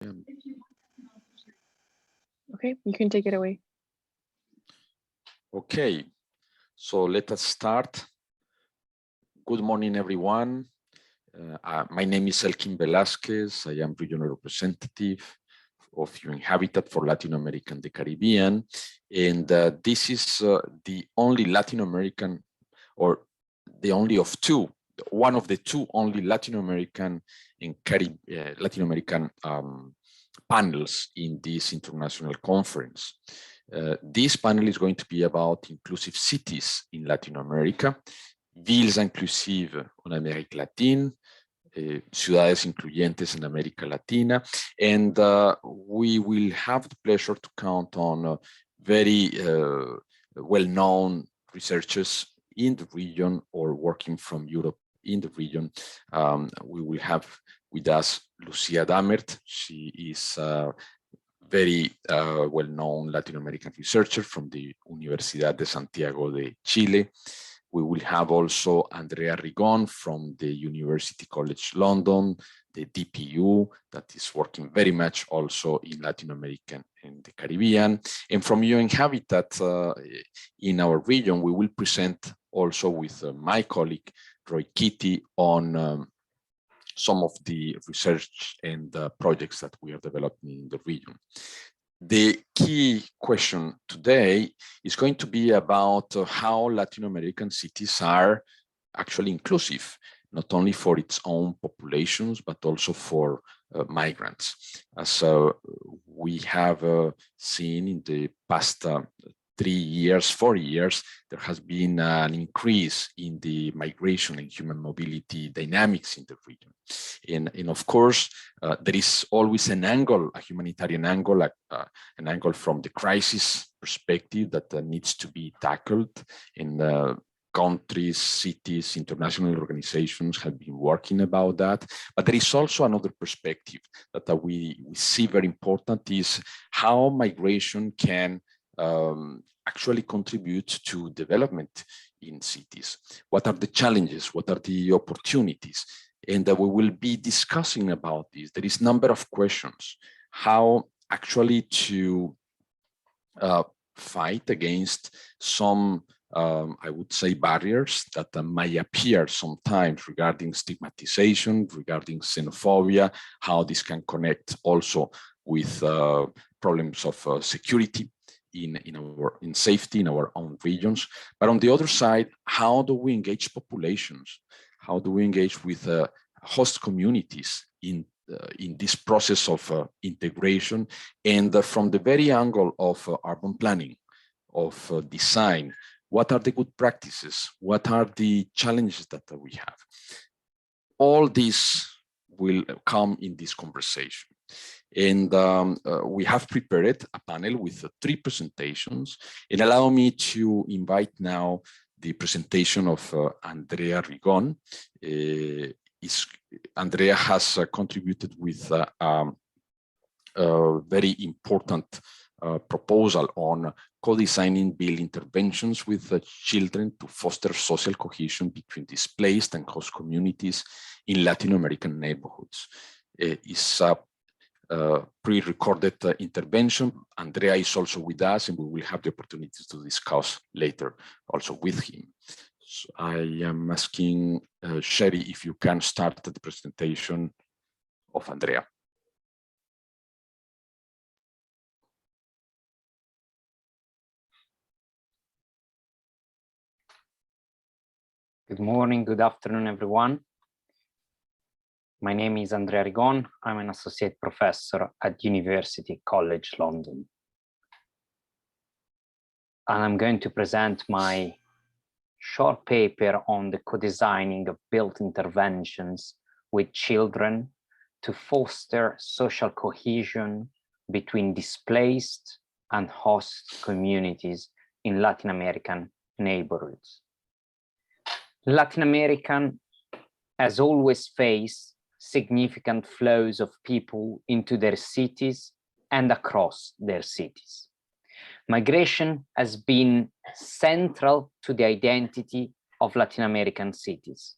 Okay, you can take it away. Okay, so let us start. Good morning, everyone. My name is Elkin Velasquez. I am regional representative of UN Habitat for Latin America and the Caribbean. And this is the only Latin American, or the only of two, one of the two only Latin American and Latin American panels in this international conference. This panel is going to be about inclusive cities in Latin America, villes inclusives en Amérique latine, ciudades incluyentes en América Latina, and we will have the pleasure to count on very well-known researchers in the region or working from Europe in the region. We will have with us Lucía Damert. She is a very well-known Latin American researcher from the Universidad de Santiago de Chile. We will have also Andrea Rigon from the University College London, the DPU, that is working very much also in Latin America and the Caribbean. And from UN Habitat in our region, we will present also with my colleague, Roy Kitty, on some of the research and projects that we are developing in the region. The key question today is going to be about how Latin American cities are actually inclusive, not only for its own populations, but also for migrants. So we have seen in the past 3 years, 4 years, there has been an increase in the migration and human mobility dynamics in the region. And of course, there is always an angle, a humanitarian angle, an angle from the crisis perspective that needs to be tackled. And countries, cities, international organizations have been working about that. But there is also another perspective that we see very important, is how migration can actually contribute to development in cities. What are the challenges? What are the opportunities? And we will be discussing about this. There is a number of questions. How actually to fight against some, I would say, barriers that might appear sometimes regarding stigmatization, regarding xenophobia, how this can connect also with problems of security in safety in our own regions. But on the other side, how do we engage populations? How do we engage with host communities in this process of integration? And from the very angle of urban planning, of design, what are the good practices? What are the challenges that we have? All this will come in this conversation. And we have prepared a panel with 3 presentations. And allow me to invite now the presentation of Andrea Rigon. Andrea has contributed with a very important proposal on co-designing ville interventions with children to foster social cohesion between displaced and host communities in Latin American neighborhoods. It's a pre-recorded intervention. Andrea is also with us, and we will have the opportunity to discuss later also with him. So I am asking Sherry if you can start the presentation of Andrea. Good morning, good afternoon, everyone. My name is Andrea Rigon. I'm an associate professor at University College London. And I'm going to present my short paper on the co-designing of built interventions with children to foster social cohesion between displaced and host communities in Latin American neighborhoods. Latin America has always faced significant flows of people into their cities and across their cities. Migration has been central to the identity of Latin American cities,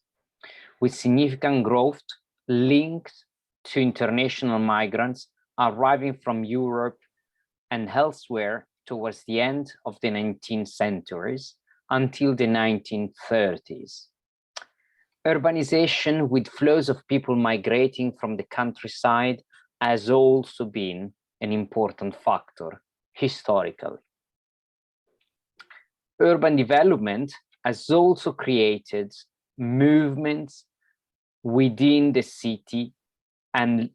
with significant growth linked to international migrants arriving from Europe and elsewhere towards the end of the 19th centuries until the 1930s. Urbanization with flows of people migrating from the countryside has also been an important factor historically. Urban development has also created movements within the city and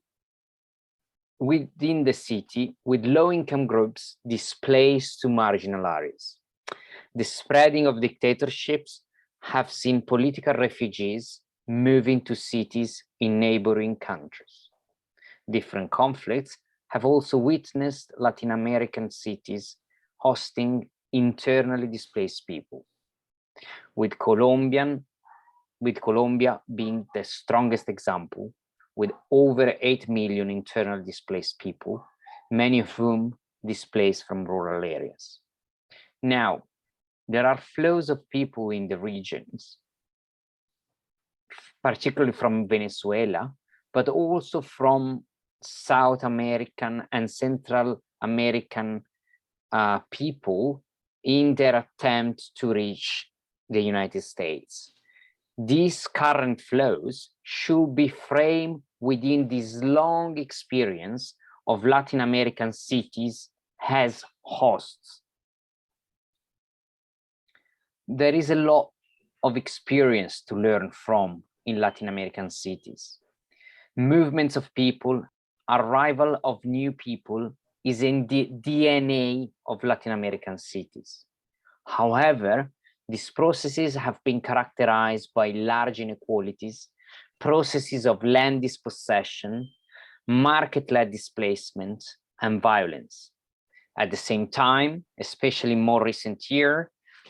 within the city with low-income groups displaced to marginal areas. The spreading of dictatorships have seen political refugees moving to cities in neighboring countries. Different conflicts have also witnessed Latin American cities hosting internally displaced people, with Colombia being the strongest example, with over 8 million internally displaced people, many of whom displaced from rural areas. Now, there are flows of people in the regions, particularly from Venezuela, but also from South American and Central American people in their attempt to reach the United States. These current flows should be framed within this long experience of Latin American cities as hosts. There is a lot of experience to learn from in Latin American cities. Movements of people, arrival of new people is in the DNA of Latin American cities. However, these processes have been characterized by large inequalities, processes of land dispossession, market-led displacement, and violence. At the same time, especially in more recent years,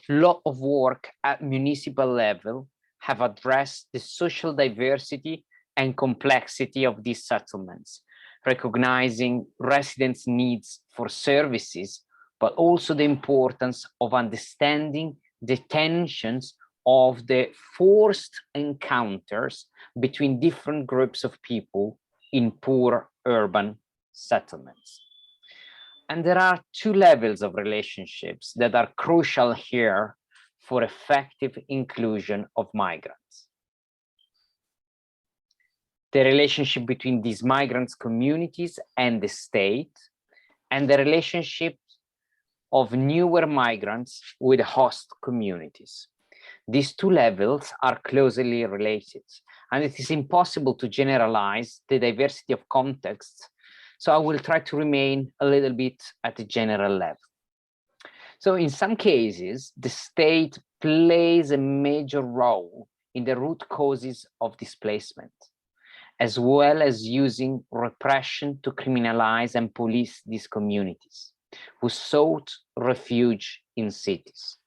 a lot of work at municipal level have addressed the social diversity and complexity of these settlements, recognizing residents' needs for services, but also the importance of understanding the tensions of the forced encounters between different groups of people in poor urban settlements. And there are two levels of relationships that are crucial here for effective inclusion of migrants. The relationship between these migrants' communities and the state, and the relationship of newer migrants with host communities. These two levels are closely related, and it is impossible to generalize the diversity of contexts, so I will try to remain a little bit at the general level. So in some cases, the state plays a major role in the root causes of displacement, as well as using repression to criminalize and police these communities who sought refuge in cities.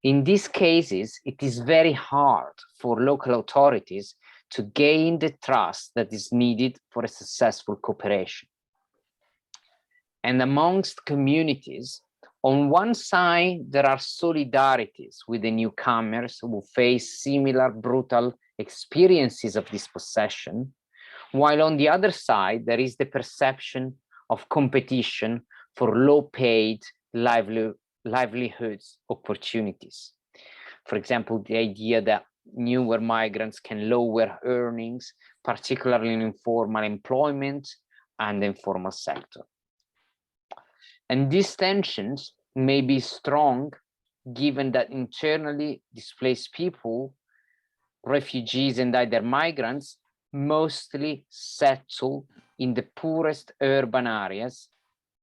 In these cases, it is very hard for local authorities to gain the trust that is needed for a successful cooperation. And amongst communities, on one side, there are solidarities with the newcomers who face similar brutal experiences of dispossession, while on the other side, there is the perception of competition for low-paid livelihoods opportunities. For example, the idea that newer migrants can lower earnings, particularly in informal employment and the informal sector. And these tensions may be strong given that internally displaced people, refugees and other migrants, mostly settle in the poorest urban areas,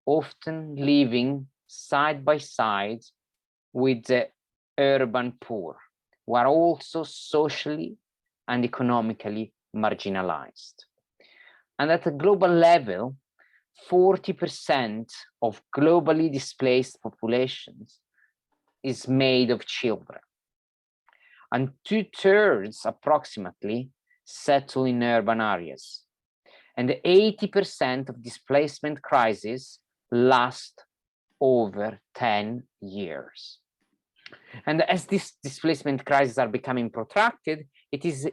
often living side by side with the urban poor, who are also socially and economically marginalized. And at a global level, 40% of globally displaced populations is made of children. And 2/3 approximately settle in urban areas. And 80% of displacement crises last over 10 years. And as these displacement crises are becoming protracted, it is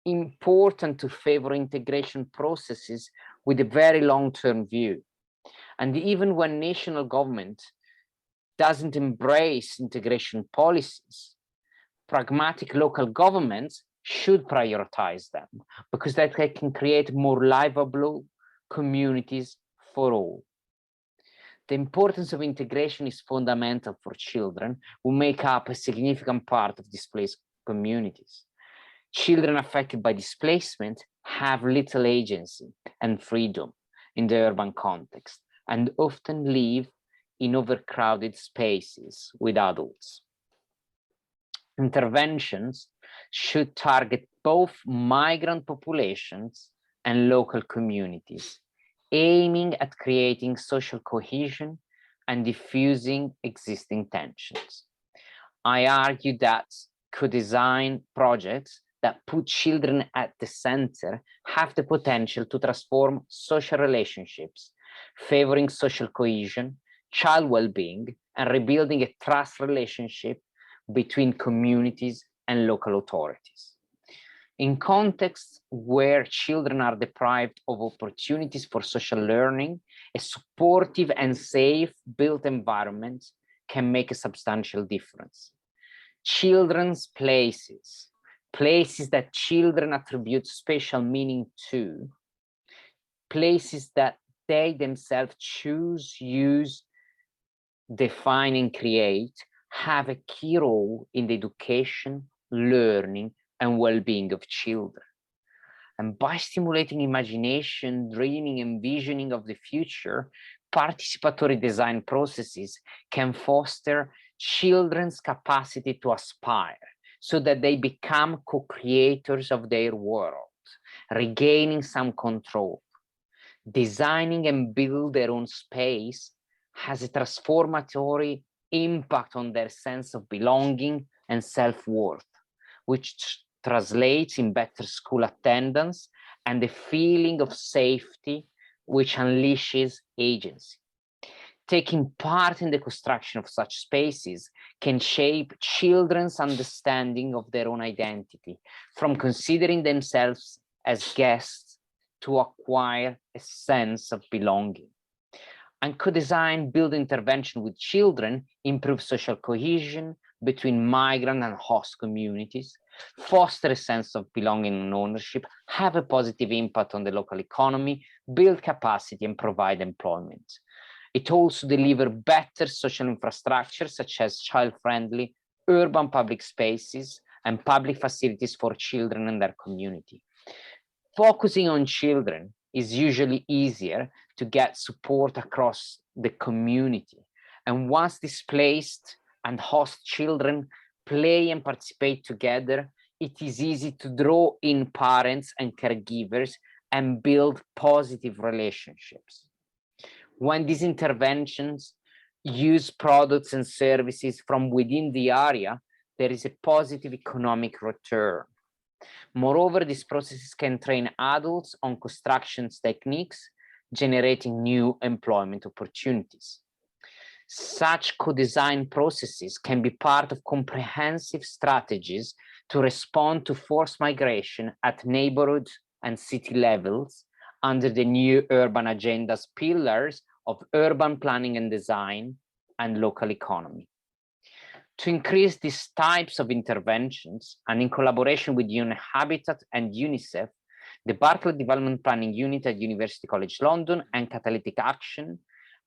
important to favor integration processes with a very long-term view. And even when national government doesn't embrace integration policies, pragmatic local governments should prioritize them, because that they can create more livable communities for all. The importance of integration is fundamental for children who make up a significant part of displaced communities. Children affected by displacement have little agency and freedom in the urban context and often live in overcrowded spaces with adults. Interventions should target both migrant populations and local communities, aiming at creating social cohesion and diffusing existing tensions. I argue that co-design projects that put children at the center have the potential to transform social relationships, favoring social cohesion, child well-being, and rebuilding a trust relationship between communities and local authorities. In contexts where children are deprived of opportunities for social learning, a supportive and safe built environment can make a substantial difference. Children's places, places that children attribute special meaning to, places that they themselves choose, use, define, and create, have a key role in the education, learning, and well-being of children. And by stimulating imagination, dreaming, and visioning of the future, participatory design processes can foster children's capacity to aspire so that they become co-creators of their world, regaining some control. Designing and build their own space has a transformatory impact on their sense of belonging and self-worth, which translates in better school attendance and a feeling of safety, which unleashes agency. Taking part in the construction of such spaces can shape children's understanding of their own identity, from considering themselves as guests to acquire a sense of belonging. And co-design build intervention with children improve social cohesion between migrant and host communities, foster a sense of belonging and ownership, have a positive impact on the local economy, build capacity, and provide employment. It also delivers better social infrastructure, such as child-friendly urban public spaces and public facilities for children and their community. Focusing on children is usually easier to get support across the community. And once displaced and host children play and participate together, it is easy to draw in parents and caregivers and build positive relationships. When these interventions use products and services from within the area, there is a positive economic return. Moreover, these processes can train adults on construction techniques, generating new employment opportunities. Such co-design processes can be part of comprehensive strategies to respond to forced migration at neighborhood and city levels under the new urban agenda's pillars of urban planning and design and local economy. To increase these types of interventions, and in collaboration with UN Habitat and UNICEF, the Bartlett Development Planning Unit at University College London and Catalytic Action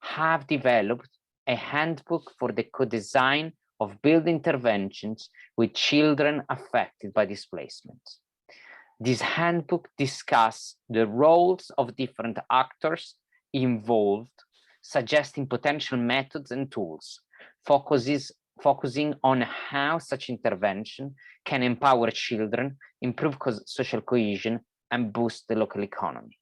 have developed a handbook for the co-design of build interventions with children affected by displacement. This handbook discusses the roles of different actors involved, suggesting potential methods and tools, focusing on how such intervention can empower children, improve social cohesion, and boost the local economy.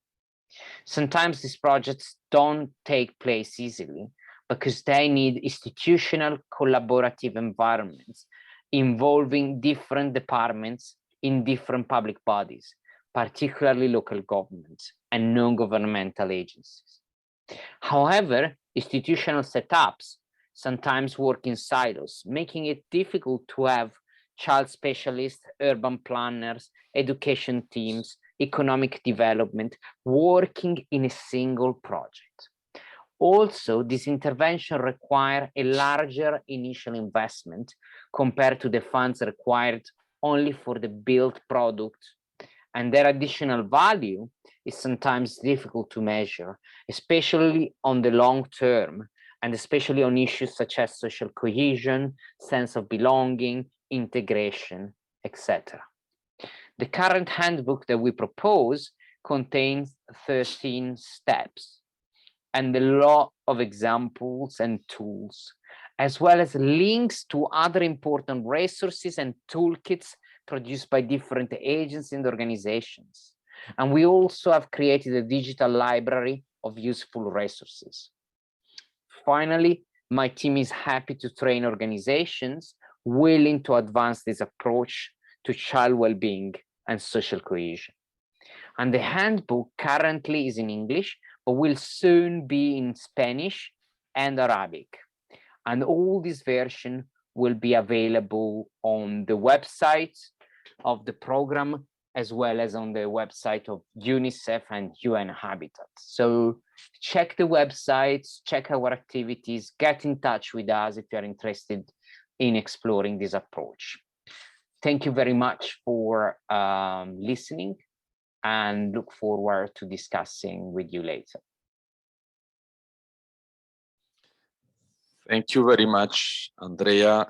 Sometimes these projects don't take place easily because they need institutional collaborative environments involving different departments in different public bodies, particularly local governments and non-governmental agencies. However, institutional setups sometimes work in silos, making it difficult to have child specialists, urban planners, education teams, economic development working in a single project. Also, this intervention requires a larger initial investment compared to the funds required only for the built product, and their additional value is sometimes difficult to measure, especially on the long term, and especially on issues such as social cohesion, sense of belonging, integration, etc. The current handbook that we propose contains 13 steps and a lot of examples and tools, as well as links to other important resources and toolkits produced by different agencies and organizations. And we also have created a digital library of useful resources. Finally, my team is happy to train organizations willing to advance this approach to child well-being and social cohesion. And the handbook currently is in English, but will soon be in Spanish and Arabic. And all this version will be available on the website of the program, as well as on the website of UNICEF and UN Habitat. So check the websites, check our activities, get in touch with us if you're interested in exploring this approach. Thank you very much for listening, and look forward to discussing with you later. Thank you very much, Andrea.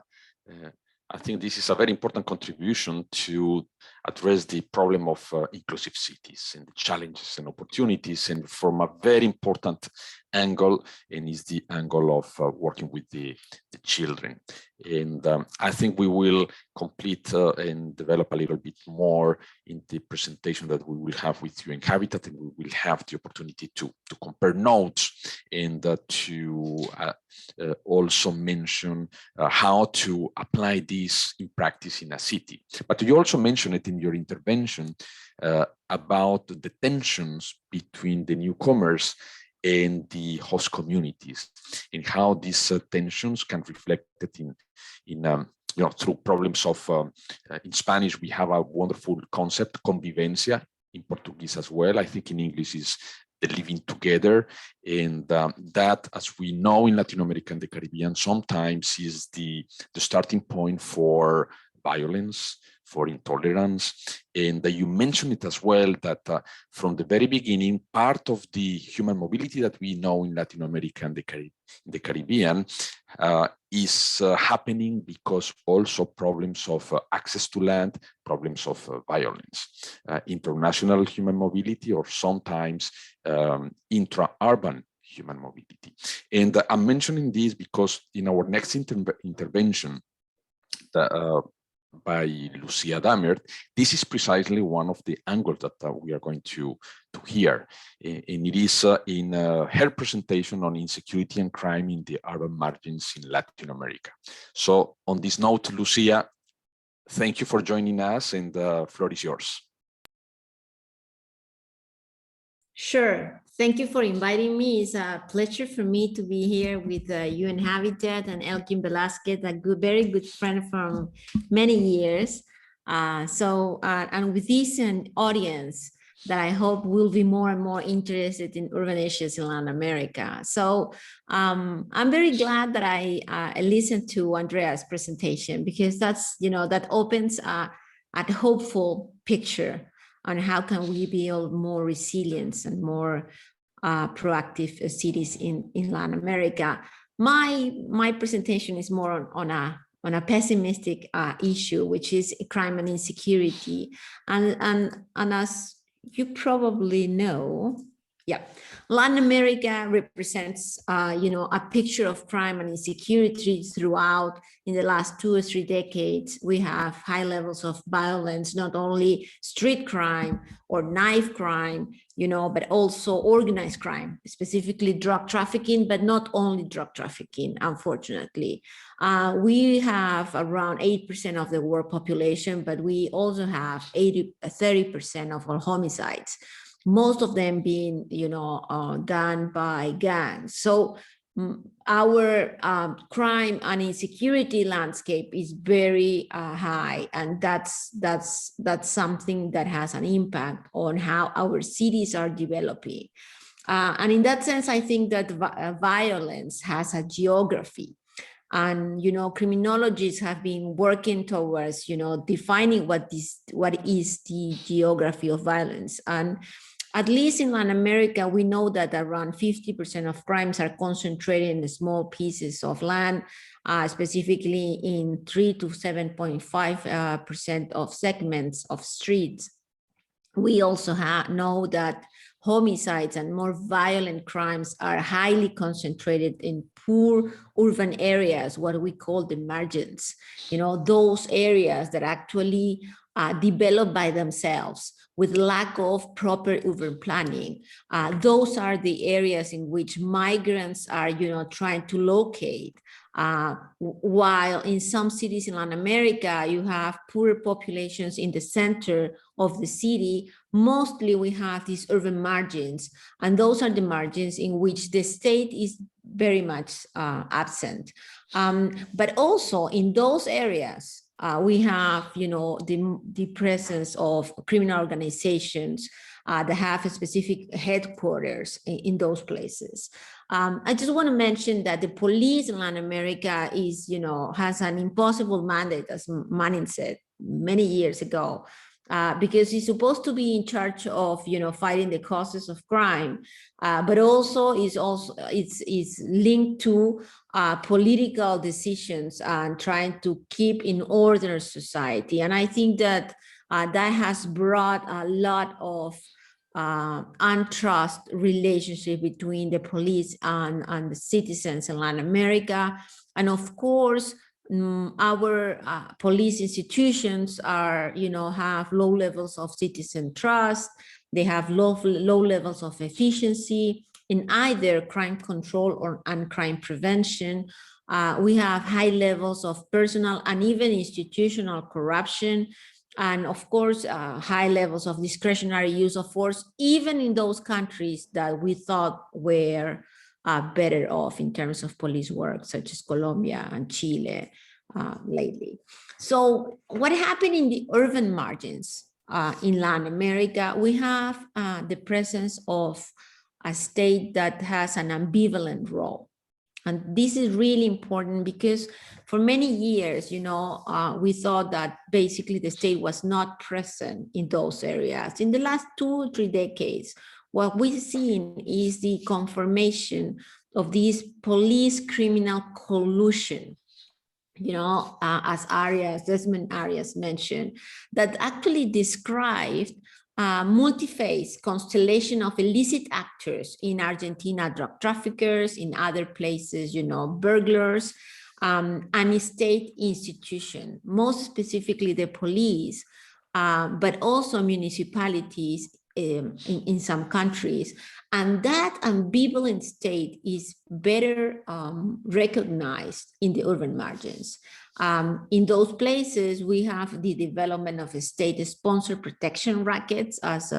I think this is a very important contribution to address the problem of inclusive cities and the challenges and opportunities, and from a very important angle, and is the angle of working with the children. And I think we will complete and develop a little bit more in the presentation that we will have with UN Habitat, and we will have the opportunity to compare notes and to also mention how to apply this in practice in a city. But you also mentioned it in your intervention about the tensions between the newcomers and the host communities, and how these tensions can reflect it in through problems of, in Spanish, we have a wonderful concept, convivencia, in Portuguese as well. I think in English is the living together. And that, as we know in Latin America and the Caribbean, sometimes is the starting point for violence, for intolerance. And you mentioned it as well, that from the very beginning, part of the human mobility that we know in Latin America and the Caribbean is happening because also problems of access to land, problems of violence, international human mobility, or sometimes intra-urban human mobility. And I'm mentioning this because in our next intervention, by Lucia Damert, this is precisely one of the angles that we are going to hear. And it is in her presentation on insecurity and crime in the urban margins in Latin America. So on this note, Lucia, thank you for joining us, and the floor is yours. Sure. Thank you for inviting me. It's a pleasure for me to be here with UN Habitat and Elkin Velasquez, a very good friend from many years. And with this audience that I hope will be more and more interested in urban issues in Latin America. So I'm very glad that I listened to Andrea's presentation, because that's, that opens a hopeful picture on how can we build more resilience and more proactive cities in Latin America. My presentation is more on a pessimistic issue, which is crime and insecurity. And as you probably know, Latin America represents, a picture of crime and insecurity throughout. In the last 2 or 3 decades, we have high levels of violence, not only street crime or knife crime, but also organized crime, specifically drug trafficking, but not only drug trafficking, unfortunately. We have around 8% of the world population, but we also have 30% of all homicides, most of them being, done by gangs. So our crime and insecurity landscape is very high, and that's something that has an impact on how our cities are developing. And in that sense, I think that violence has a geography. And, you know, criminologists have been working towards, you know, defining what is the geography of violence. And at least in Latin America, we know that around 50% of crimes are concentrated in small pieces of land, specifically in 3 to 7.5% of segments of streets. We also know that homicides and more violent crimes are highly concentrated in poor urban areas, what we call the margins, you know, those areas that actually develop by themselves with lack of proper urban planning. Those are the areas in which migrants are, you know, trying to locate. While in some cities in Latin America, you have poorer populations in the center of the city, mostly we have these urban margins, and those are the margins in which the state is very much absent. But also in those areas, we have, you know, the presence of criminal organizations that have a specific headquarters in those places. I just want to mention that the police in Latin America is, you know, has an impossible mandate, as Manin said many years ago, because it's supposed to be in charge of, you know, fighting the causes of crime, but also it's linked to political decisions and trying to keep in order society. And I think that that has brought a lot of untrust relationship between the police and the citizens in Latin America. And of course, our police institutions are, you know, have low levels of citizen trust. They have low levels of efficiency in either crime control and crime prevention. We have high levels of personal and even institutional corruption. And of course, high levels of discretionary use of force, even in those countries that we thought were better off in terms of police work, such as Colombia and Chile lately. So what happened in the urban margins in Latin America? We have the presence of a state that has an ambivalent role. And this is really important because for many years, you know, we thought that basically the state was not present in those areas. In the last 2 or 3 decades, what we've seen is the confirmation of this police criminal collusion, you know, as Desmond Arias mentioned, that actually described multi-phase constellation of illicit actors in Argentina, drug traffickers, in other places, you know, burglars, and a state institution, most specifically the police, but also municipalities in some countries. And that ambivalent state is better recognized in the urban margins. In those places, we have the development of state-sponsored protection rackets, as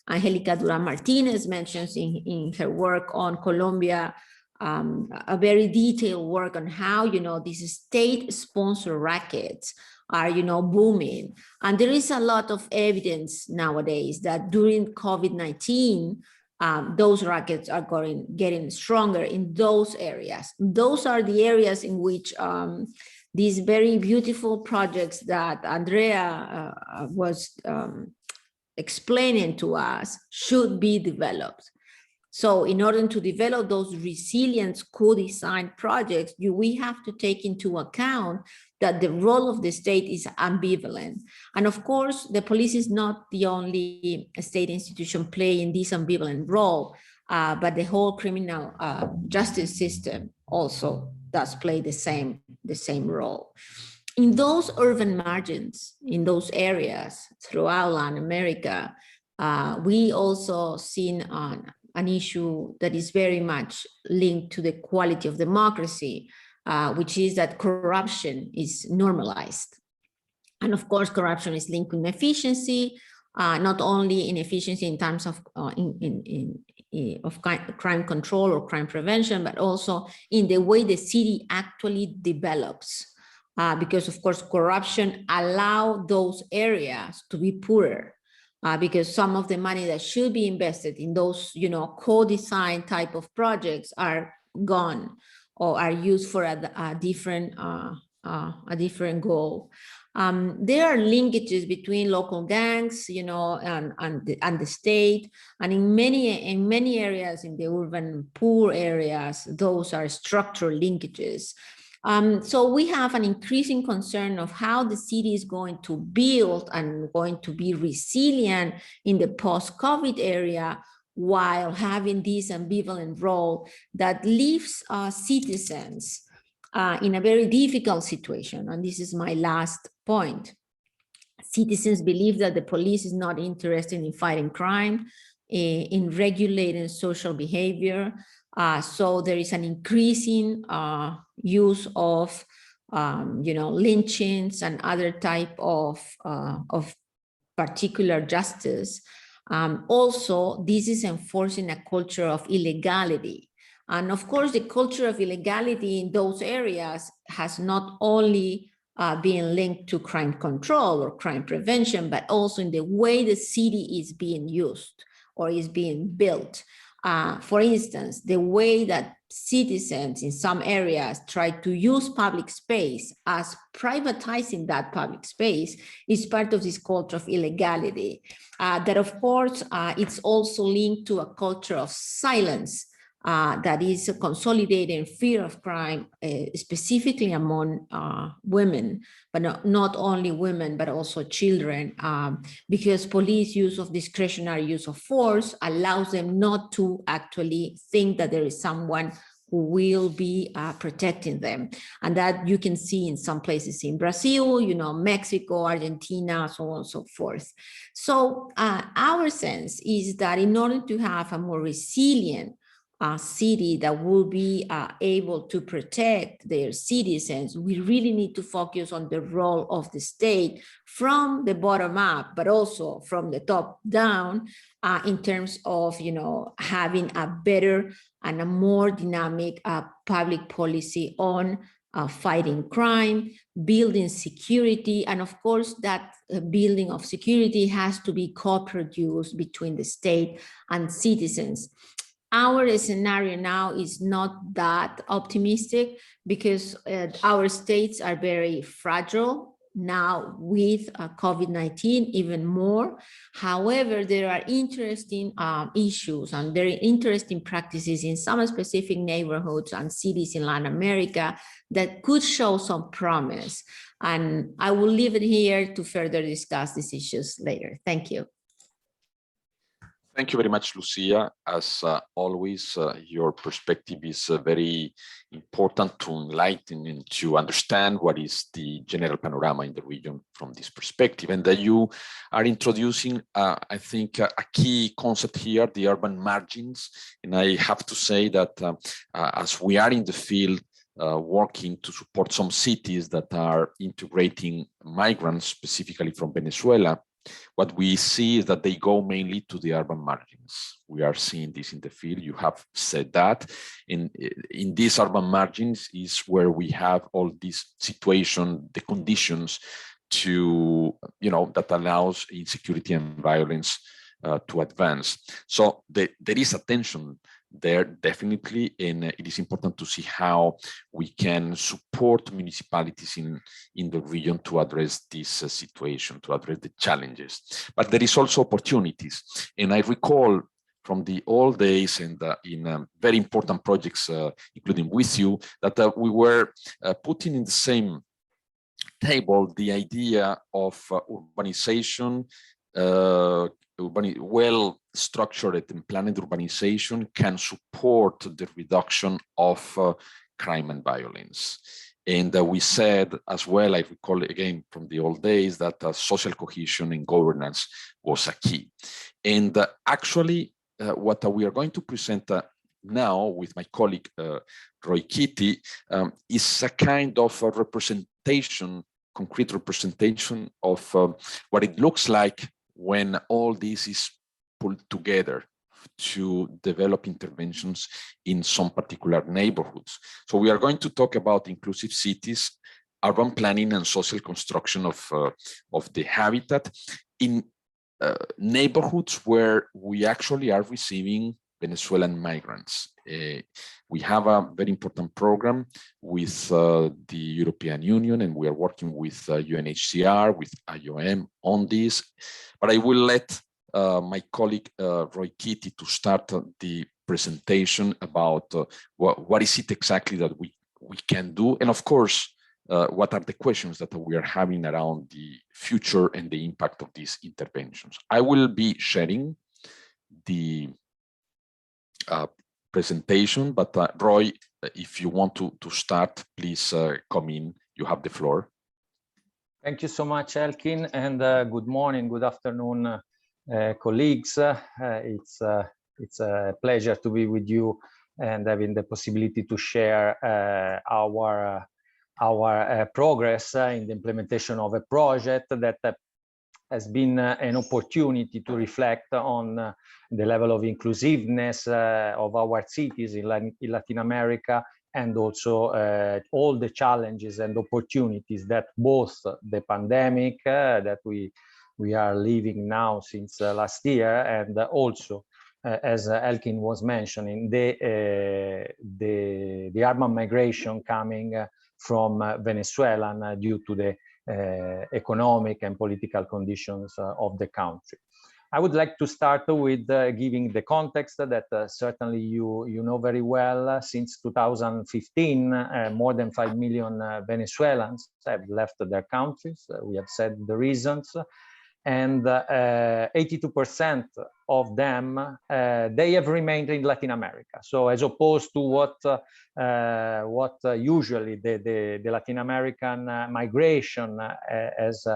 Angelica Duran Martinez mentions in her work on Colombia, a very detailed work on how, you know, these state-sponsored rackets are, you know, booming. And there is a lot of evidence nowadays that during COVID-19, those rackets are getting stronger in those areas. Those are the areas in which these very beautiful projects that Andrea was explaining to us should be developed. So in order to develop those resilient co-design projects, we have to take into account that the role of the state is ambivalent. And of course, the police is not the only state institution playing this ambivalent role, but the whole criminal justice system also does play the same role. In those urban margins, in those areas throughout Latin America, we also seen an issue that is very much linked to the quality of democracy, which is that corruption is normalized. And of course, corruption is linked to inefficiency, not only inefficiency in terms of crime control or crime prevention, but also in the way the city actually develops. Because of course, corruption allows those areas to be poorer. Because some of the money that should be invested in those, co-design type of projects are gone or are used for a different goal. There are linkages between local gangs, and the state, and in many areas in the urban poor areas, those are structural linkages. So we have an increasing concern of how the city is going to build and going to be resilient in the post-COVID area, while having this ambivalent role that leaves citizens in a very difficult situation. And this is my last point. Citizens believe that the police is not interested in fighting crime, in regulating social behavior. So there is an increasing use of, lynchings and other type of particular justice. Also, this is enforcing a culture of illegality. And of course, the culture of illegality in those areas has not only been linked to crime control or crime prevention, but also in the way the city is being used or is being built. For instance, the way that citizens in some areas try to use public space as privatizing that public space is part of this culture of illegality. That of course, it's also linked to a culture of silence that is consolidating fear of crime, specifically among women, but not only women, but also children, because police use of discretionary use of force allows them not to actually think that there is someone who will be protecting them. And that you can see in some places in Brazil, Mexico, Argentina, so on and so forth. So our sense is that in order to have a more resilient city that will be able to protect their citizens, we really need to focus on the role of the state from the bottom up, but also from the top down, in terms of having a better and a more dynamic public policy on fighting crime, building security, and of course that building of security has to be co-produced between the state and citizens. Our scenario now is not that optimistic because our states are very fragile now with COVID-19 even more. However, there are interesting issues and very interesting practices in some specific neighborhoods and cities in Latin America that could show some promise. And I will leave it here to further discuss these issues later. Thank you. Thank you very much, Lucia. As always, your perspective is very important to enlighten and to understand what is the general panorama in the region from this perspective. And that you are introducing, I think, a key concept here, the urban margins. And I have to say that as we are in the field, working to support some cities that are integrating migrants, specifically from Venezuela, what we see is that they go mainly to the urban margins. We are seeing this in the field. You have said that. In these urban margins is where we have all this situation, the conditions to, that allows insecurity and violence to advance. So there is a tension there, definitely, and it is important to see how we can support municipalities in the region to address this situation, to address the challenges. But there is also opportunities. And I recall from the old days and in very important projects, including with you, that we were putting in the same table the idea of urbanization, well-structured and planned urbanization can support the reduction of crime and violence. And we said as well, I recall again from the old days, that social cohesion and governance was a key. And actually, what we are going to present now with my colleague, Roy Kitty, is a kind of a representation, concrete representation of what it looks like when all this is pulled together to develop interventions in some particular neighborhoods. So we are going to talk about inclusive cities, urban planning, and social construction of the habitat in neighborhoods where we actually are receiving Venezuelan migrants. We have a very important program with the European Union, and we are working with UNHCR, with IOM on this. But I will let my colleague Roy Kitty to start the presentation about what is it exactly that we can do, and of course, what are the questions that we are having around the future and the impact of these interventions. I will be sharing the presentation, but Roy, if you want to start, please come in. You have the floor. Thank you so much, Elkin, and good morning, good afternoon, colleagues. It's a pleasure to be with you and having the possibility to share our progress in the implementation of a project that has been an opportunity to reflect on the level of inclusiveness of our cities in Latin America, and also all the challenges and opportunities that both the pandemic that we are living now since last year, and also as Elkin was mentioning, the urban migration coming from Venezuela due to the economic and political conditions of the country. I would like to start with giving the context that certainly you know very well. Since 2015, more than 5 million Venezuelans have left their countries. We have said the reasons, and 82% of them, they have remained in Latin America. So as opposed to what usually the Latin American migration has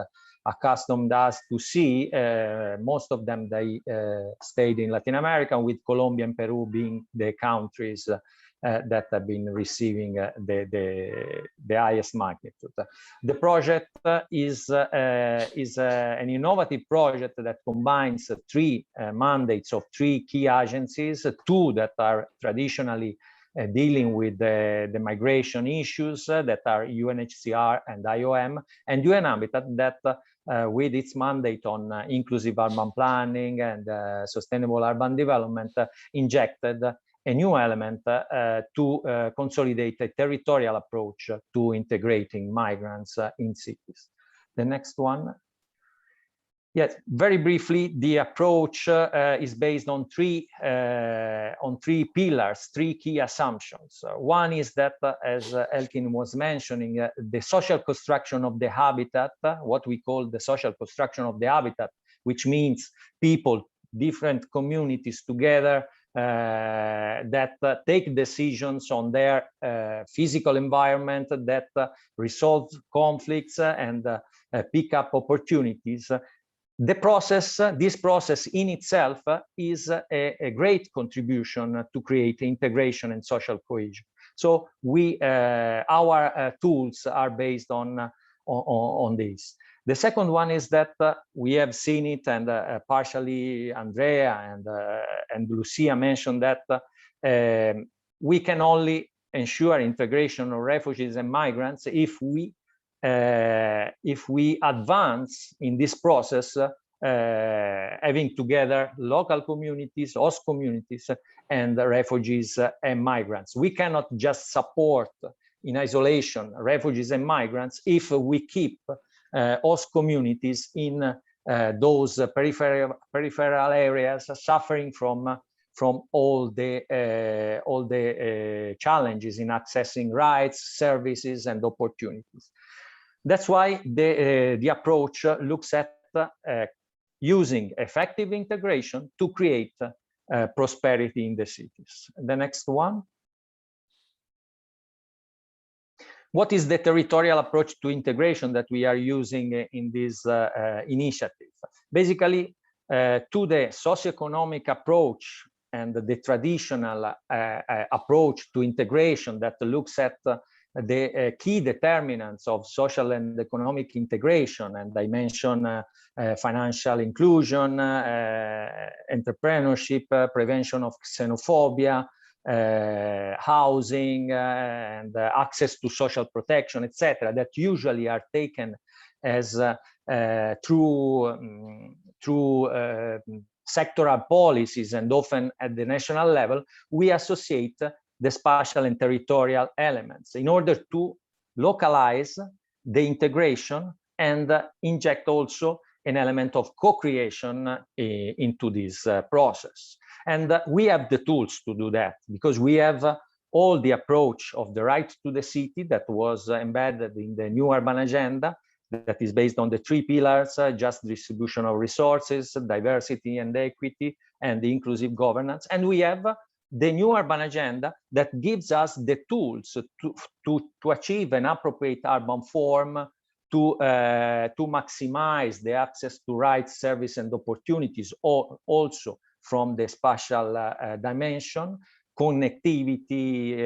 accustomed us to see, most of them, they stayed in Latin America, with Colombia and Peru being the countries that have been receiving the highest magnitude. The project is an innovative project that combines three mandates of three key agencies, two that are traditionally dealing with the migration issues, that are UNHCR and IOM, and UN Habitat that with its mandate on inclusive urban planning and sustainable urban development, injected a new element to consolidate a territorial approach to integrating migrants in cities. The next one. Yes, very briefly, the approach is based on three pillars, three key assumptions. One is that, as Elkin was mentioning, the social construction of the habitat, what we call the social construction of the habitat, which means people, different communities together that take decisions on their physical environment, that resolve conflicts and pick up opportunities. This process in itself is a great contribution to create integration and social cohesion. So our tools are based on this. The second one is that we have seen it, and partially Andrea and Lucia mentioned that we can only ensure integration of refugees and migrants if we advance in this process, having together local communities, host communities, and refugees and migrants. We cannot just support in isolation refugees and migrants if we keep host communities in those peripheral areas suffering from all the challenges in accessing rights, services, and opportunities. That's why the approach looks at using effective integration to create prosperity in the cities. The next one. What is the territorial approach to integration that we are using in this initiative? Basically, to the socioeconomic approach and the traditional approach to integration that looks at the key determinants of social and economic integration. And I mentioned financial inclusion, entrepreneurship, prevention of xenophobia, housing, and access to social protection, etc., that usually are taken as through sectoral policies and often at the national level. We associate the spatial and territorial elements in order to localize the integration and inject also an element of co-creation into this process. And we have the tools to do that, because we have all the approach of the right to the city that was embedded in the new urban agenda, that is based on the 3 pillars: just distribution of resources, diversity and equity, and the inclusive governance. And we have the new urban agenda that gives us the tools to achieve an appropriate urban form, to maximize the access to rights, service, and opportunities, also from the spatial dimension, connectivity,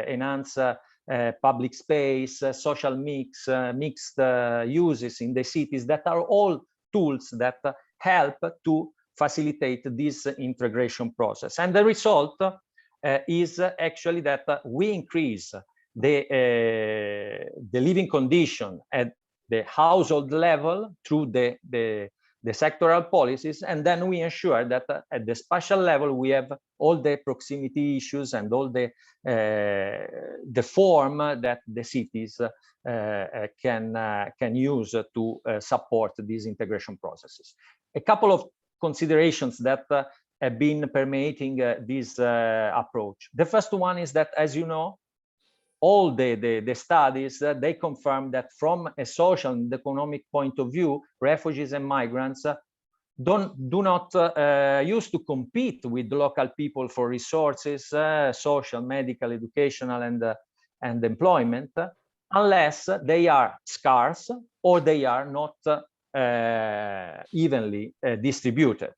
enhance public space, social mix, mixed uses in the cities, that are all tools that help to facilitate this integration process. And the result is actually that we increase the living condition at the household level through the sectoral policies, and then we ensure that at the spatial level we have all the proximity issues and all the form that the cities can use to support these integration processes. A couple of considerations that have been permeating this approach. The first one is that, as you know, all the studies, they confirm that from a social and economic point of view, refugees and migrants do not used to compete with the local people for resources, social, medical, educational, and employment, unless they are scarce or they are not evenly distributed.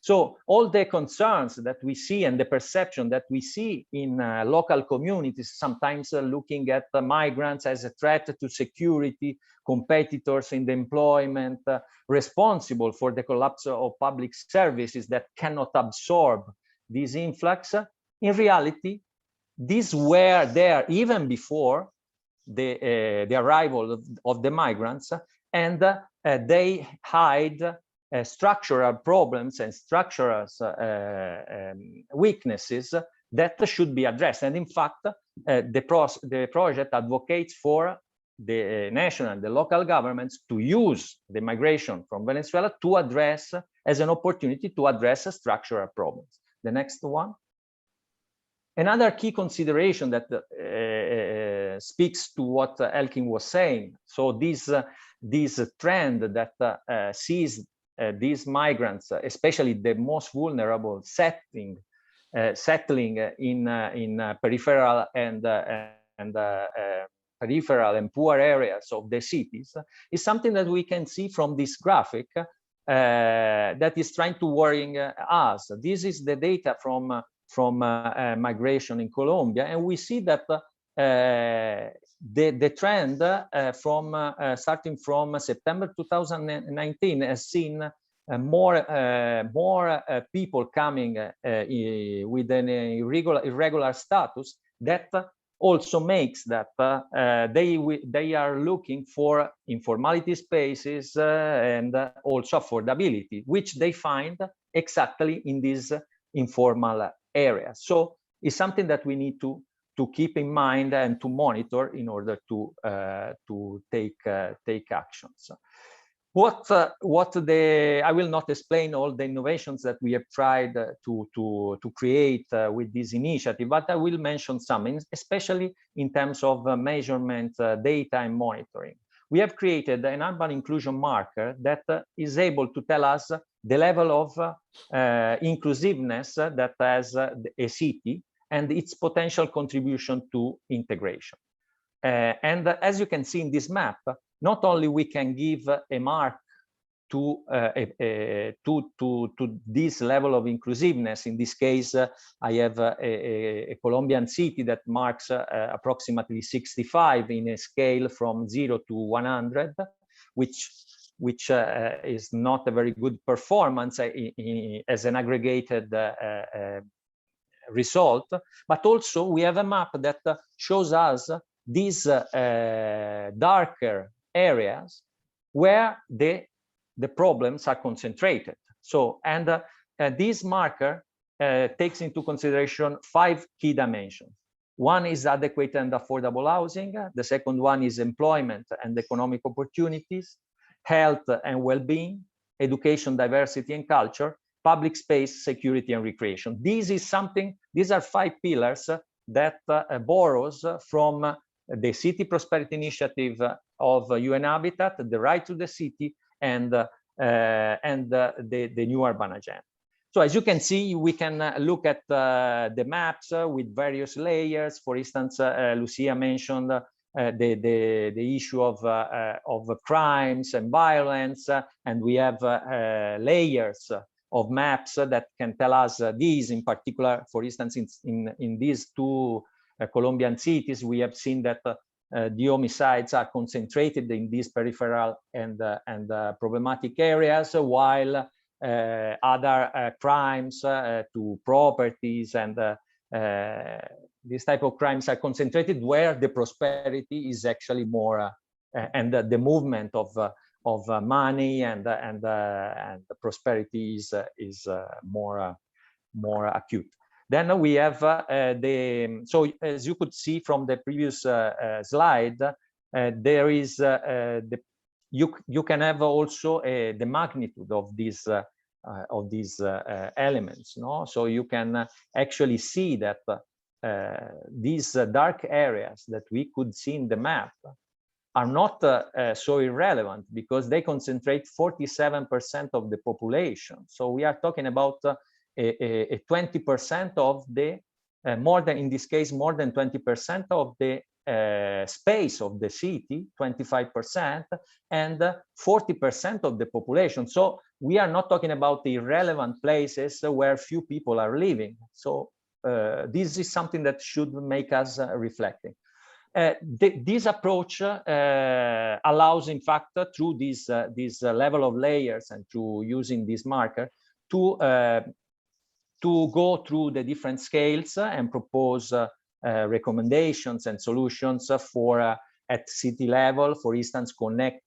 So all the concerns that we see and the perception that we see in local communities, sometimes looking at migrants as a threat to security, competitors in the employment, responsible for the collapse of public services that cannot absorb this influx, in reality, these were there even before the arrival of the migrants, and they hide structural problems and structural weaknesses that should be addressed. And in fact, the project advocates for the national and the local governments to use the migration from Venezuela to address, as an opportunity to address structural problems. The next one. Another key consideration that speaks to what Elkin was saying. So this trend that sees these migrants, especially the most vulnerable, settling in peripheral and poor areas of the cities, is something that we can see from this graphic that is trying to worry us. This is the data from migration in Colombia, and we see that the trend starting from September 2019 has seen more people coming with an irregular status. That also makes that they are looking for informality spaces and also affordability, which they find exactly in these informal areas. So it's something that we need to keep in mind and to monitor in order to take actions. I will not explain all the innovations that we have tried to create with this initiative, but I will mention some, especially in terms of measurement, data, and monitoring. We have created an urban inclusion marker that is able to tell us the level of inclusiveness that has a city and its potential contribution to integration. And as you can see in this map, not only we can give a mark to this level of inclusiveness. In this case, I have a Colombian city that marks approximately 65 in a scale from 0 to 100, which is not a very good performance as an aggregated result. But also we have a map that shows us these darker areas where the problems are concentrated. So, and this marker takes into consideration 5 key dimensions. One is adequate and affordable housing. The second one is employment and economic opportunities, health and well-being, education, diversity and culture, public space, security and recreation. This is something, these are 5 pillars that borrows from the City Prosperity Initiative of UN Habitat, the Right to the City, and the New Urban Agenda. So as you can see, we can look at the maps with various layers. For instance, Lucia mentioned the issue of crimes and violence, and we have layers of maps that can tell us these. In particular, for instance, in these 2 Colombian cities, we have seen that the homicides are concentrated in these peripheral and problematic areas, while other crimes to properties and these type of crimes are concentrated where the prosperity is actually more, and the movement of money and the prosperity is more acute. Then we have so as you could see from the previous slide, there is you can have also the magnitude of these elements, no? So you can actually see that these dark areas that we could see in the map are not so irrelevant, because they concentrate 47% of the population. So we are talking about a 20% of the more than, in this case, more than 20% of the space of the city, 25%, and 40% of the population. So we are not talking about the irrelevant places where few people are living. So this is something that should make us reflecting. This approach allows, in fact, through this level of layers and through using this marker to go through the different scales and propose recommendations and solutions for at city level, for instance,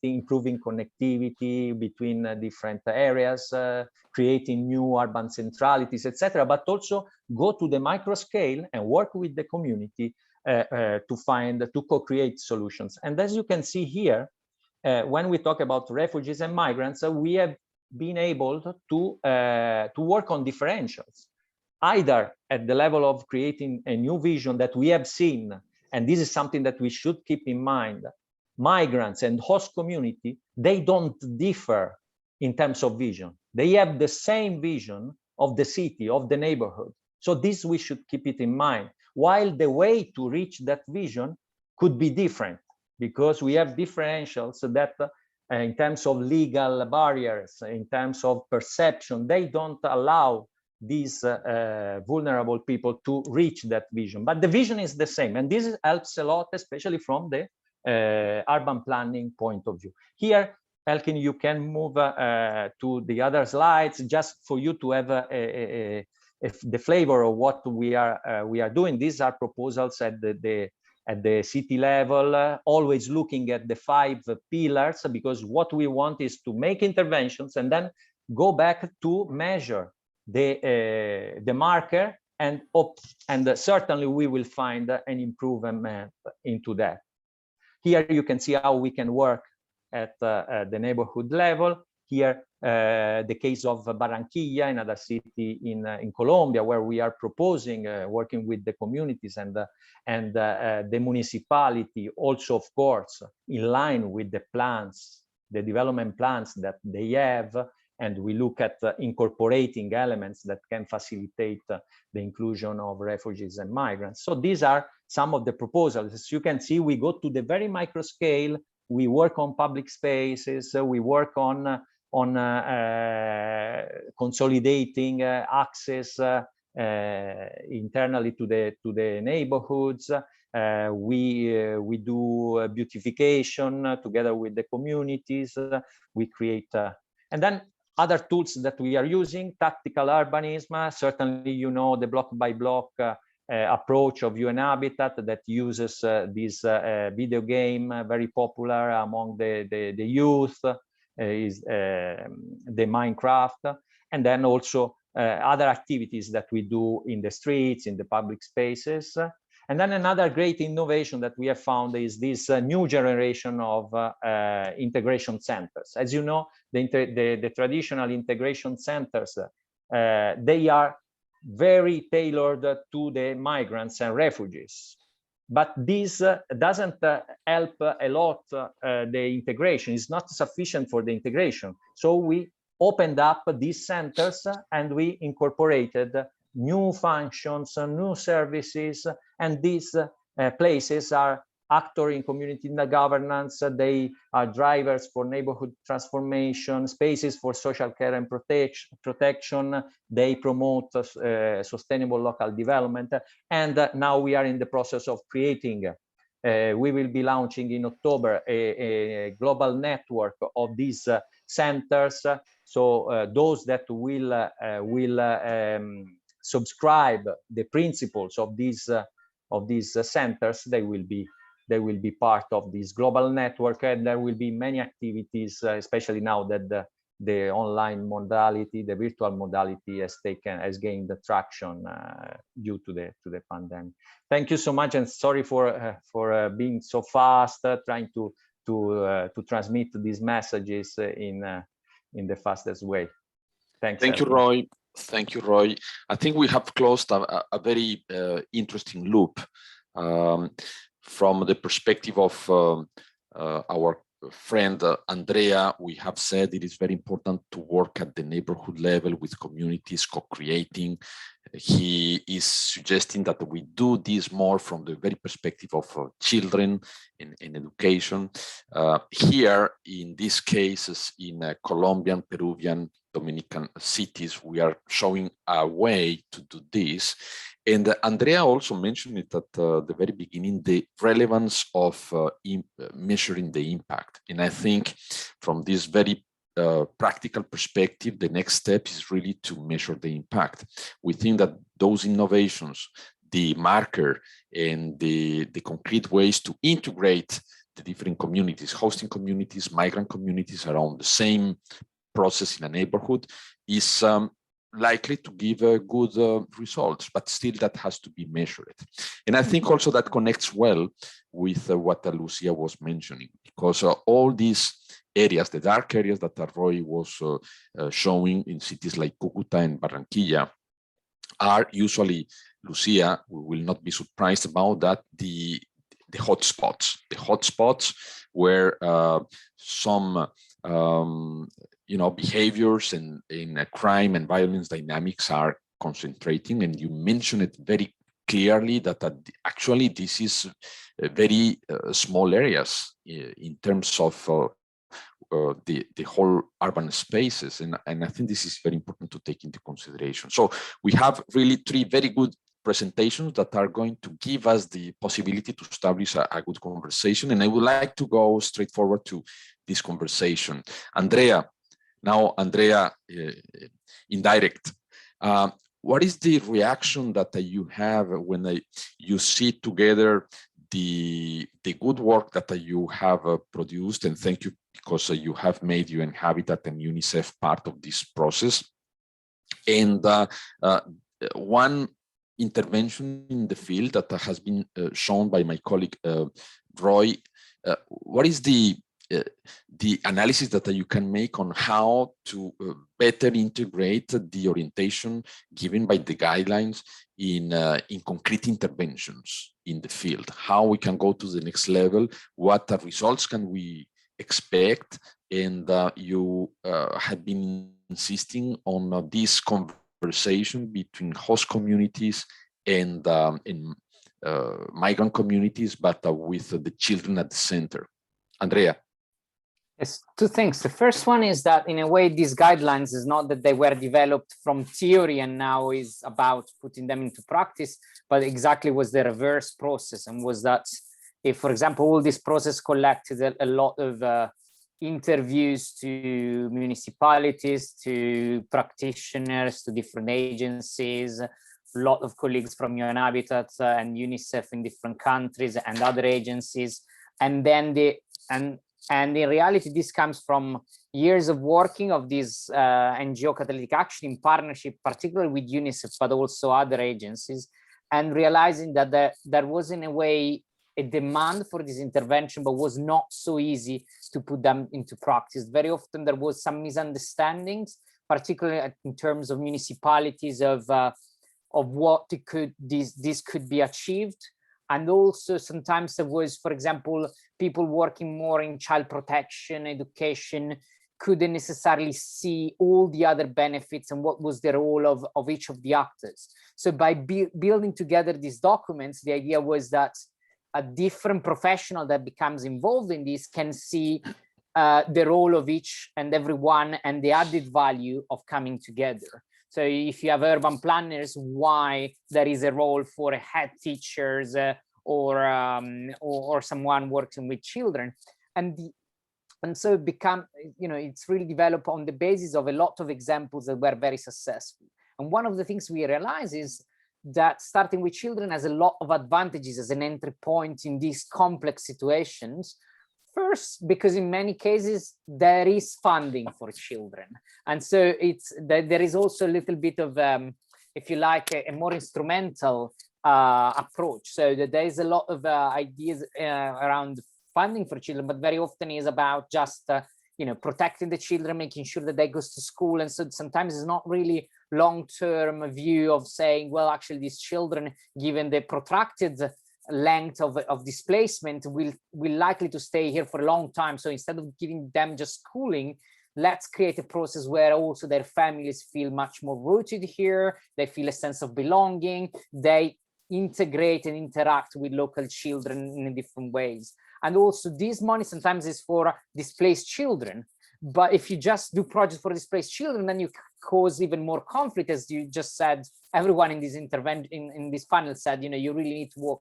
improving connectivity between different areas, creating new urban centralities, etc. But also go to the micro scale and work with the community to co-create solutions. And as you can see here, when we talk about refugees and migrants, we have been able to work on differentials, either at the level of creating a new vision that we have seen, and this is something that we should keep in mind. Migrants and host community, they don't differ in terms of vision. They have the same vision of the city, of the neighborhood. So this we should keep it in mind, while the way to reach that vision could be different, because we have differentials that in terms of legal barriers, in terms of perception, they don't allow these vulnerable people to reach that vision. But the vision is the same, and this helps a lot, especially from the urban planning point of view. Here, Elkin, you can move to the other slides, just for you to have the flavor of what we are doing. These are proposals at the city level, always looking at the 5 pillars, because what we want is to make interventions and then go back to measure the marker, and certainly we will find an improvement into that. Here you can see how we can work at the neighborhood level. Here, the case of Barranquilla, another city in Colombia, where we are proposing working with the communities and the municipality, also, of course, in line with the plans, the development plans that they have. And we look at incorporating elements that can facilitate the inclusion of refugees and migrants. So these are some of the proposals. As you can see, we go to the very micro scale. We work on public spaces. We work on on consolidating access internally to the neighborhoods. We do beautification together with the communities. We create and then other tools that we are using, tactical urbanism. Certainly, you know, the block by block approach of UN Habitat that uses this video game, very popular among the youth, is the Minecraft, and then also other activities that we do in the streets, in the public spaces. And then another great innovation that we have found is this new generation of integration centers. As you know, the traditional integration centers, they are very tailored to the migrants and refugees. But this doesn't help a lot the integration. It's not sufficient for the integration. So we opened up these centers and we incorporated new functions, new services, and these places are actors in community governance. They are drivers for neighborhood transformation, spaces for social care and protection. They promote sustainable local development. And now we are in the process of creating, we will be launching in October a global network of these centers. So those that will subscribe the principles of these centers, they will be part of this global network, and there will be many activities, especially now that the online modality, the virtual modality has gained the traction due to the pandemic. Thank you so much, and sorry for being so fast, trying to transmit these messages in the fastest way. Thanks. Thank you, Roy. Thank you, Roy. I think we have closed a very interesting loop from the perspective of our friend Andrea. We have said it is very important to work at the neighborhood level with communities co-creating. He is suggesting that we do this more from the very perspective of children in education. Here, in these cases, in Colombian, Peruvian, Dominican cities, we are showing a way to do this. And Andrea also mentioned it at the very beginning, the relevance of measuring the impact. And I think from this very practical perspective, the next step is really to measure the impact. We think that those innovations, the marker and the concrete ways to integrate the different communities, hosting communities, migrant communities around the same process in a neighborhood is likely to give good results, but still that has to be measured. And I think also that connects well with what Lucia was mentioning, because all these areas, the dark areas that Roy was showing in cities like Cúcuta and Barranquilla, are usually, Lucia, we will not be surprised about that, the hotspots where some behaviors and in crime and violence dynamics are concentrating. And you mentioned it very clearly that actually this is very small areas in terms of the whole urban spaces. And I think this is very important to take into consideration. So we have really three very good presentations that are going to give us the possibility to establish a good conversation. And I would like to go straight forward to this conversation. Andrea, indirect, what is the reaction that you have when you see together the good work that you have produced? And thank you, because you have made UN Habitat and UNICEF part of this process. And one intervention in the field that has been shown by my colleague Roy, what is the analysis that you can make on how to better integrate the orientation given by the guidelines in concrete interventions in the field? How we can go to the next level? What results can we expect? And you have been insisting on this conversation between host communities and migrant communities, but with the children at the center. Andrea. Yes, two things. The first one is that in a way, these guidelines is not that they were developed from theory and now is about putting them into practice, but exactly was the reverse process, and was that if, for example, all this process collected a lot of interviews to municipalities, to practitioners, to different agencies, a lot of colleagues from UN Habitat and UNICEF in different countries and other agencies, and then and in reality, this comes from years of working of this NGO catalytic action in partnership, particularly with UNICEF, but also other agencies, and realizing that there was in a way a demand for this intervention, but was not so easy to put them into practice. Very often there was some misunderstandings, particularly in terms of municipalities of what this could be achieved. And also sometimes there was, for example, people working more in child protection, education, couldn't necessarily see all the other benefits and what was the role of each of the actors. So by building together these documents, the idea was that a different professional that becomes involved in this can see the role of each and every one and the added value of coming together. So if you have urban planners, why there is a role for head teachers or someone working with children, and so it become, it's really developed on the basis of a lot of examples that were very successful. And one of the things we realize is that starting with children has a lot of advantages as an entry point in these complex situations. First, because in many cases there is funding for children, and so there is also a little bit of, if you like, a more instrumental approach. So that there is a lot of ideas around funding for children, but very often is about just protecting the children, making sure that they go to school, and so sometimes it's not really long-term view of saying, well, actually these children, given the protracted length of displacement, will likely to stay here for a long time. So instead of giving them just schooling, let's create a process where also their families feel much more rooted here. They feel a sense of belonging. They integrate and interact with local children in different ways. And also this money sometimes is for displaced children. But if you just do projects for displaced children, then you cause even more conflict, as you just said. Everyone in this intervention, in this panel said, you really need to work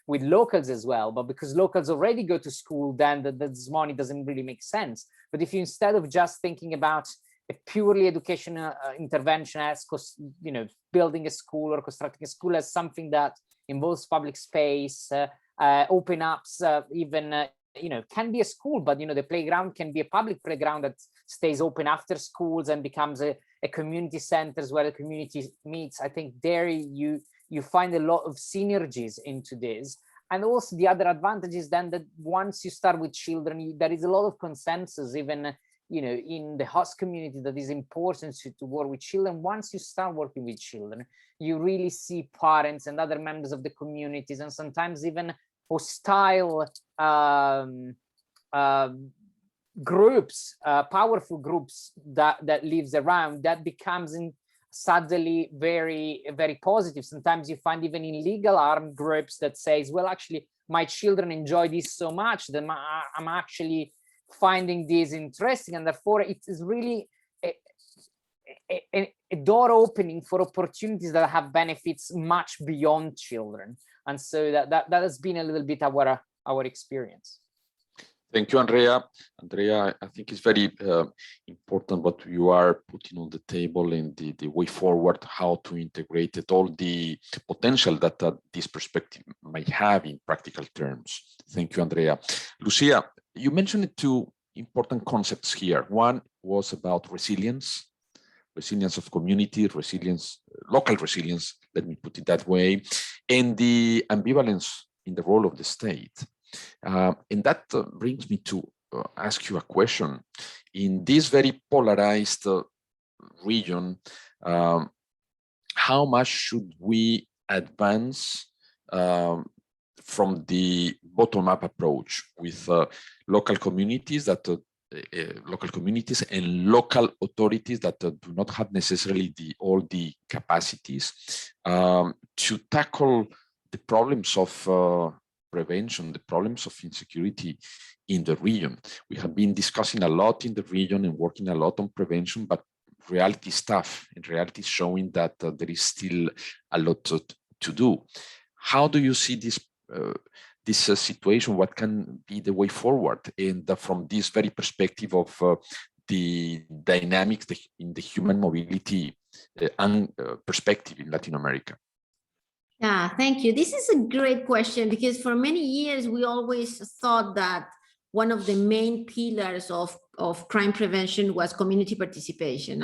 with locals as well. But because locals already go to school, then this money doesn't really make sense. But if you, instead of just thinking about a purely educational intervention as, building a school or constructing a school as something that involves public space, open ups, even, can be a school, but, the playground can be a public playground that stays open after schools and becomes a community center where the community meets. I think there you find a lot of synergies into this. And also the other advantage is then that once you start with children, there is a lot of consensus, even in the host community, that is important to work with children. Once you start working with children, you really see parents and other members of the communities, and sometimes even hostile groups, powerful groups that lives around, that becomes suddenly very, very positive. Sometimes you find even illegal armed groups that says, well, actually, my children enjoy this so much that I'm actually finding this interesting, and therefore it is really a door opening for opportunities that have benefits much beyond children. And so that has been a little bit our experience. Thank you, Andrea. Andrea, I think it's very important what you are putting on the table and the way forward, how to integrate it, all the potential that this perspective might have in practical terms. Thank you, Andrea. Lucia, you mentioned two important concepts here. One was about resilience of community, local resilience, let me put it that way, and the ambivalence in the role of the state. And that brings me to ask you a question. In this very polarized region, how much should we advance from the bottom-up approach with local communities and local authorities that do not have necessarily all the capacities to tackle the problems of prevention, the problems of insecurity in the region. We have been discussing a lot in the region and working a lot on prevention, but reality is tough, and reality is showing that there is still a lot to do. How do you see this situation? What can be the way forward? And from this very perspective of the dynamics in the human mobility and perspective in Latin America? Yeah, thank you. This is a great question, because for many years we always thought that one of the main pillars of crime prevention was community participation.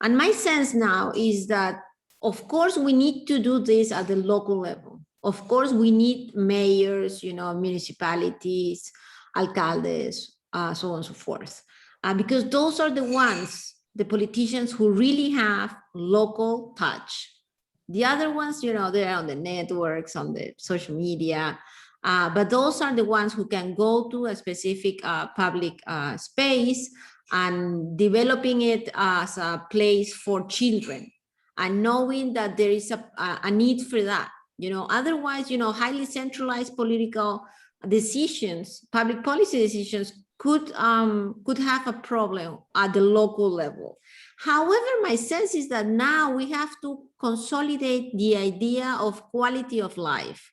And my sense now is that, of course, we need to do this at the local level. Of course, we need mayors, municipalities, alcaldes, so on and so forth, because those are the ones, the politicians who really have local touch. The other ones, they're on the networks, on the social media, but those are the ones who can go to a specific public space and developing it as a place for children, and knowing that there is a need for that. Otherwise, highly centralized political decisions, public policy decisions could have a problem at the local level. However, my sense is that now we have to consolidate the idea of quality of life,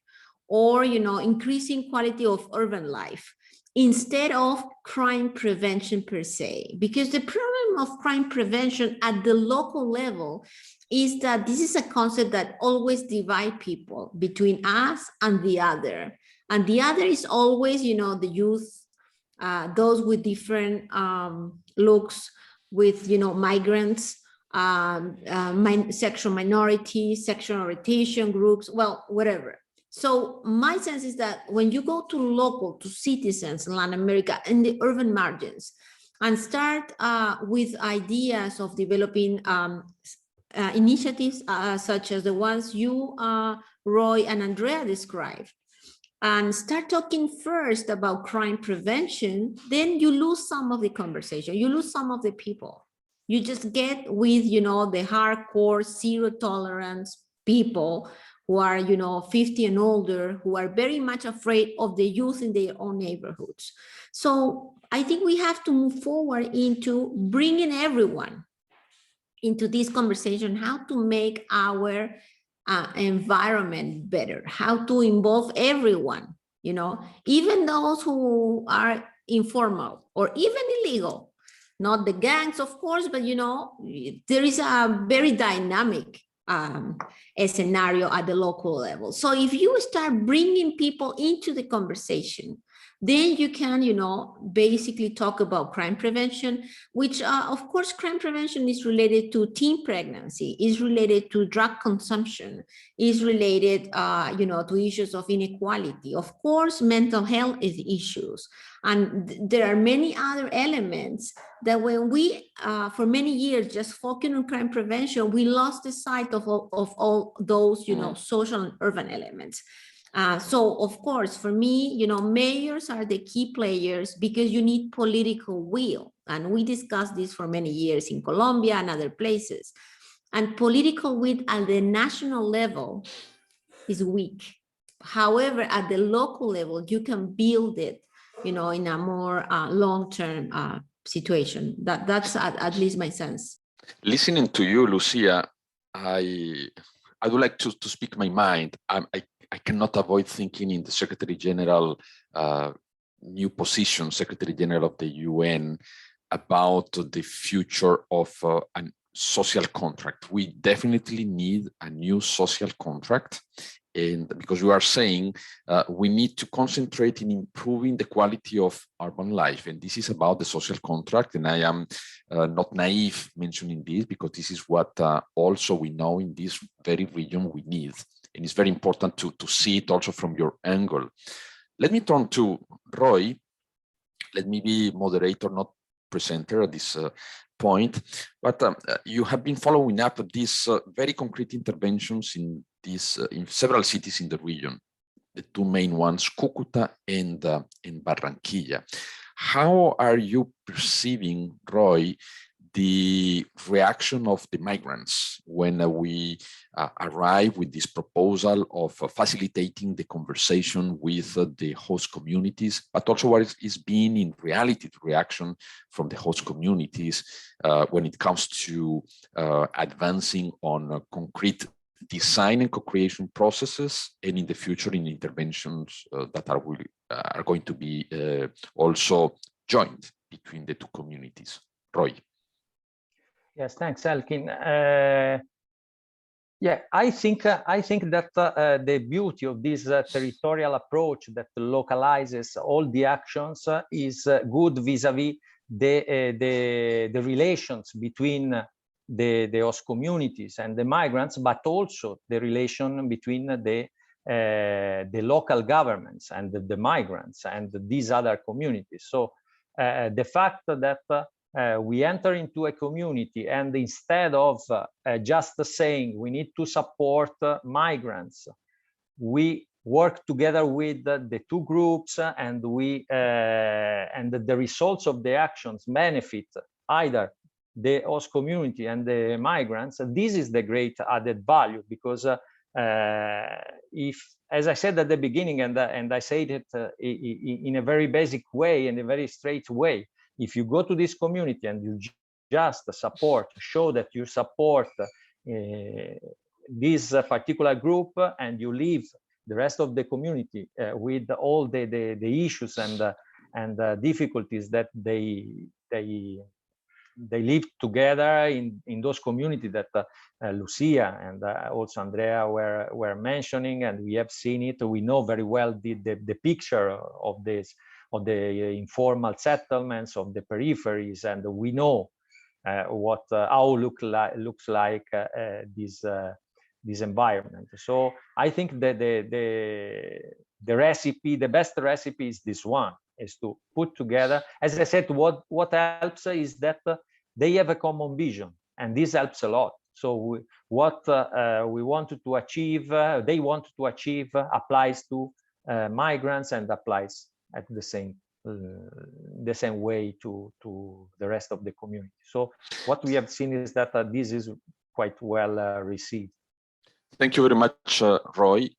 or, increasing quality of urban life, instead of crime prevention per se. Because the problem of crime prevention at the local level is that this is a concept that always divides people between us and the other. And the other is always, the youth, those with different looks, with, migrants, sexual minorities, sexual orientation groups, well, whatever. So my sense is that when you go to local, to citizens in Latin America, in the urban margins, and start with ideas of developing initiatives such as the ones you, Roy and Andrea described, and start talking first about crime prevention, then you lose some of the conversation, you lose some of the people. You just get with, the hardcore zero tolerance people who are, 50 and older, who are very much afraid of the youth in their own neighborhoods. So I think we have to move forward into bringing everyone into this conversation, how to make our environment better, how to involve everyone, even those who are informal or even illegal, not the gangs, of course, but there is a very dynamic a scenario at the local level. So if you start bringing people into the conversation, then you can, basically talk about crime prevention, which, of course, crime prevention is related to teen pregnancy, is related to drug consumption, is related, to issues of inequality. Of course, mental health is issues. And there are many other elements that when we, for many years, just focused on crime prevention, we lost the sight of all those, social and urban elements. So, of course, for me, mayors are the key players, because you need political will. And we discussed this for many years in Colombia and other places. And political will at the national level is weak. However, at the local level, you can build it, in a more long-term situation. That's at least my sense. Listening to you, Lucia, I would like to speak my mind. I cannot avoid thinking in the Secretary General new position, Secretary General of the UN, about the future of a social contract. We definitely need a new social contract, and because you are saying we need to concentrate in improving the quality of urban life, and this is about the social contract. And I am not naive mentioning this, because this is what also we know in this very region we need. And it's very important to see it also from your angle. Let me turn to Roy. Let me be moderator, not presenter at this point. But you have been following up these very concrete interventions in several cities in the region. The two main ones, Cúcuta and Barranquilla. How are you perceiving, Roy, the reaction of the migrants when we arrive with this proposal of facilitating the conversation with the host communities, but also what is being in reality the reaction from the host communities when it comes to advancing on concrete design and co-creation processes, and in the future in interventions that are going to be also joined between the two communities. Roy. Yes, thanks, Elkin. Yeah, I think that the beauty of this territorial approach that localizes all the actions is good vis-a-vis the relations between the host communities and the migrants, but also the relation between the local governments and the migrants and these other communities. So the fact that we enter into a community, and instead of just saying we need to support migrants, we work together with the two groups, and the results of the actions benefit either the host community and the migrants. This is the great added value, because if, as I said at the beginning, and I said it in a very basic way, in a very straight way, if you go to this community and you just support, show that you support this particular group, and you leave the rest of the community with all the issues and difficulties that they live together in those communities that Lucia and also Andrea were mentioning, and we have seen it. We know very well the picture of this, of the informal settlements, of the peripheries, and we know how looks like this environment. So I think that the recipe, the best recipe is this one, is to put together. As I said, what helps is that they have a common vision, and this helps a lot. So what we wanted to achieve, they wanted to achieve, applies to migrants and applies at the same way to the rest of the community. So what we have seen is that this is quite well received. Thank you very much, Roy.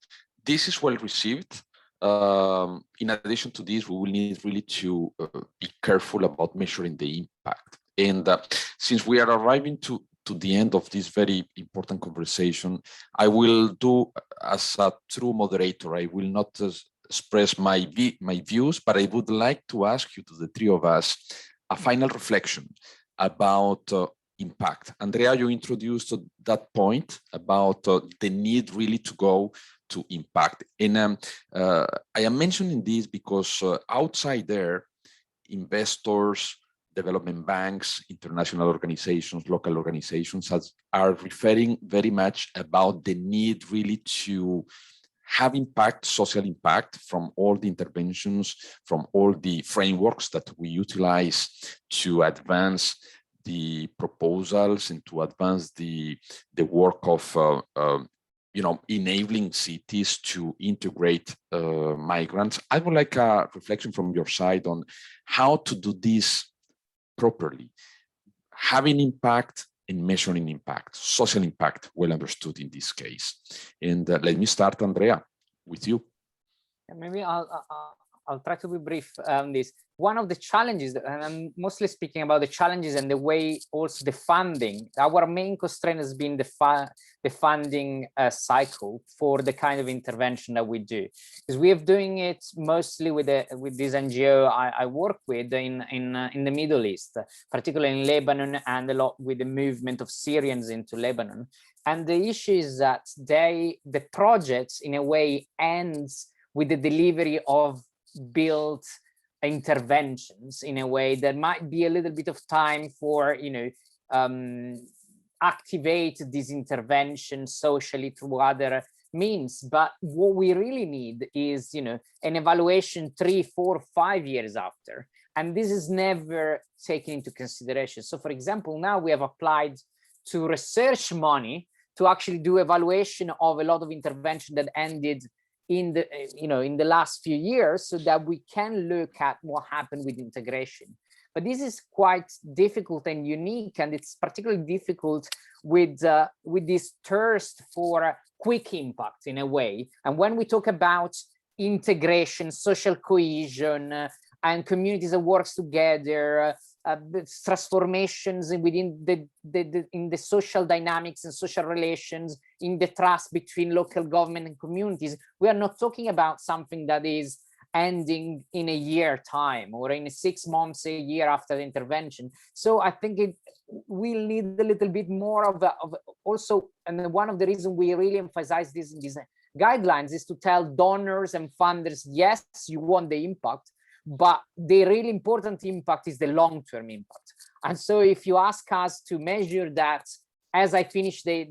This is well received. In addition to this, we will need really to be careful about measuring the impact. And since we are arriving to the end of this very important conversation, I will do as a true moderator. I will not express my views, but I would like to ask you, to the three of us, a final reflection about impact. Andrea, you introduced that point about the need really to go to impact. And I am mentioning this because outside there, investors, development banks, international organizations, local organizations are referring very much about the need really to have impact, social impact, from all the interventions, from all the frameworks that we utilize to advance the proposals and to advance the work of enabling cities to integrate migrants. I would like a reflection from your side on how to do this properly, having impact and measuring impact, social impact, well understood in this case. And let me start, Andrea, with you. Maybe I'll try to be brief on this. One of the challenges, and I'm mostly speaking about the challenges and the way also the funding, our main constraint has been the funding cycle for the kind of intervention that we do. Because we are doing it mostly with this NGO I work with in the Middle East, particularly in Lebanon, and a lot with the movement of Syrians into Lebanon. And the issue is that the projects in a way ends with the delivery of built interventions. In a way, there might be a little bit of time for activate these interventions socially through other means, but what we really need is an evaluation 3, 4, 5 years after, and this is never taken into consideration. So for example, now we have applied to research money to actually do evaluation of a lot of intervention that ended in the last few years, so that we can look at what happened with integration. But this is quite difficult and unique, and it's particularly difficult with this thirst for quick impact in a way. And when we talk about integration, social cohesion, and communities that works together, transformations within the social dynamics and social relations, in the trust between local government and communities, we are not talking about something that is ending in a year time or in 6 months, a year after the intervention. So I think we'll need a little bit more of also, and one of the reasons we really emphasize this in these guidelines is to tell donors and funders, yes, you want the impact, but the really important impact is the long-term impact. And so if you ask us to measure that as I finish the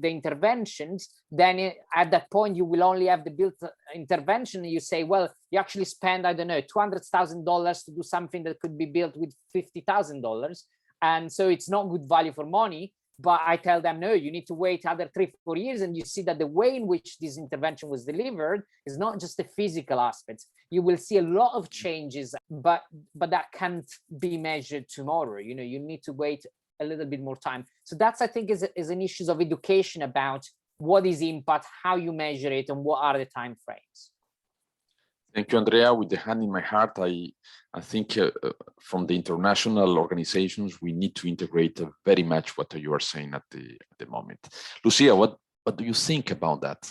interventions, then at that point you will only have the built intervention, and you say, well, you actually spend, I don't know, $200,000 to do something that could be built with $50,000. And so it's not good value for money. But I tell them, no, you need to wait other 3-4 years, and you see that the way in which this intervention was delivered is not just the physical aspects. You will see a lot of changes, but that can't be measured tomorrow. You know, you need to wait a little bit more time. So that's, I think, is an issue of education about what is impact, how you measure it, and what are the time frames. Thank you, Andrea. With the hand in my heart, I think from the international organizations, we need to integrate very much what you are saying at the moment. Lucia, what do you think about that?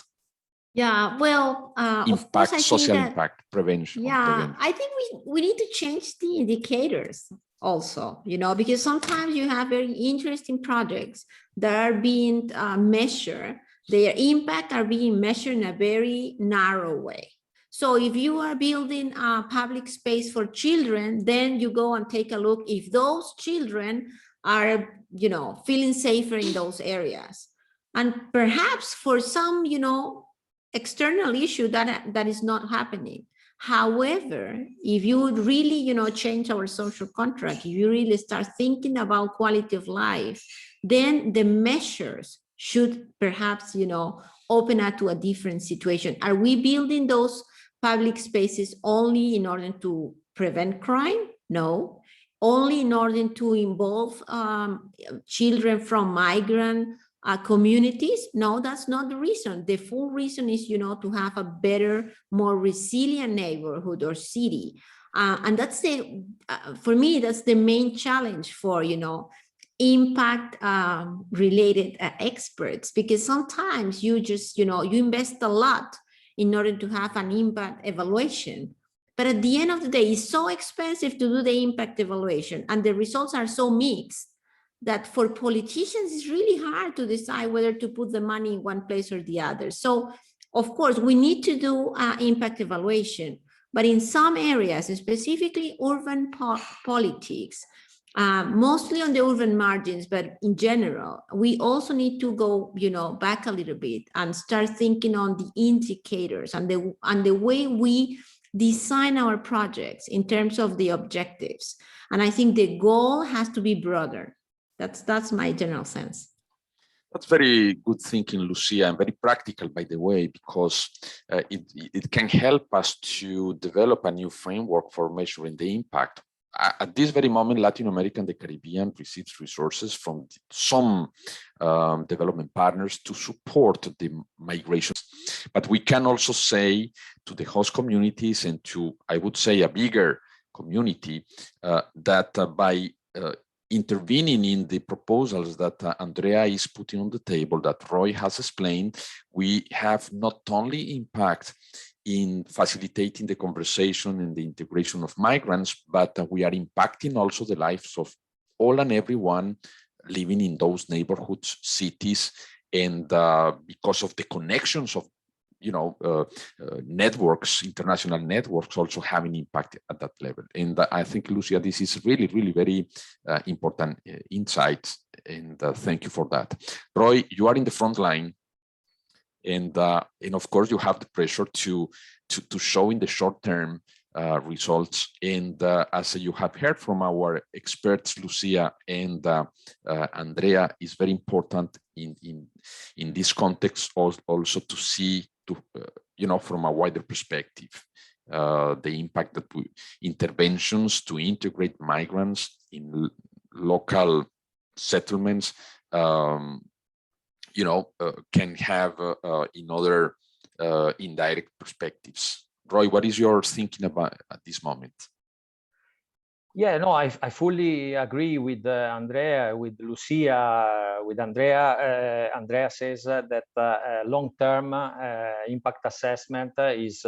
Yeah, well, Impact, of course, I social think that, impact, prevention. yeah, I think we need to change the indicators also, you know, because sometimes you have very interesting projects that are being measured, their impact are being measured in a very narrow way. So if you are building a public space for children, then you go and take a look if those children are, you know, feeling safer in those areas. And perhaps for some, you know, external issue that is not happening. However, if you would really, you know, change our social contract, if you really start thinking about quality of life, then the measures should perhaps, you know, open up to a different situation. Are we building those public spaces only in order to prevent crime? No. Only in order to involve children from migrant communities? No, that's not the reason. The full reason is, you know, to have a better, more resilient neighborhood or city. And that's for me, that's the main challenge for, you know, impact related experts, because sometimes you just, you know, you invest a lot in order to have an impact evaluation. But at the end of the day, it's so expensive to do the impact evaluation, and the results are so mixed that for politicians, it's really hard to decide whether to put the money in one place or the other. So, of course, we need to do impact evaluation, but in some areas, specifically urban politics, mostly on the urban margins, but in general, we also need to go, you know, back a little bit and start thinking on the indicators and the way we design our projects in terms of the objectives. And I think the goal has to be broader. That's my general sense. That's very good thinking, Lucia, and very practical, by the way, because it can help us to develop a new framework for measuring the impact. At this very moment, Latin America and the Caribbean receives resources from some development partners to support the migrations. But we can also say to the host communities and to, I would say, a bigger community that by intervening in the proposals that Andrea is putting on the table, that Roy has explained, we have not only impact in facilitating the conversation and the integration of migrants, but we are impacting also the lives of all and everyone living in those neighborhoods, cities, and because of the connections of, you know, networks, international networks also having impact at that level. And I think, Lucia, this is really, really very important insights, and thank you for that. Roy, you are in the front line, and of course you have the pressure to show in the short term results. And as you have heard from our experts, Lucia and Andrea, is very important in this context also to see, you know, from a wider perspective. the impact that interventions to integrate migrants in local settlements, can have in other indirect perspectives. Roy, what is your thinking about at this moment? Yeah, no, I fully agree with Andrea, with Lucia, with Andrea. Andrea says that long-term impact assessment is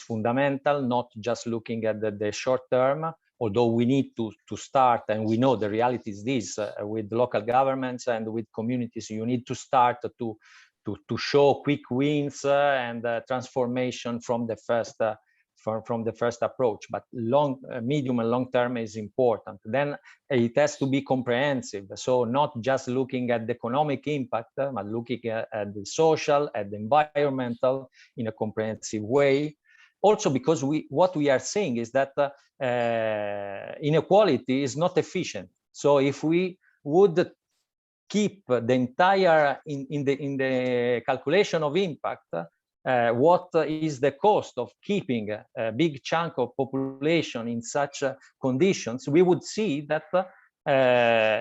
fundamental, not just looking at the short term, although we need to start, and we know the reality is this, with local governments and with communities, you need to start to show quick wins and transformation from the first approach, but medium and long term is important. Then it has to be comprehensive. So not just looking at the economic impact, but looking at the social, at the environmental in a comprehensive way. Also, because what we are seeing is that inequality is not efficient. So if we would keep the entire in the calculation of impact, what is the cost of keeping a big chunk of population in such conditions, we would see that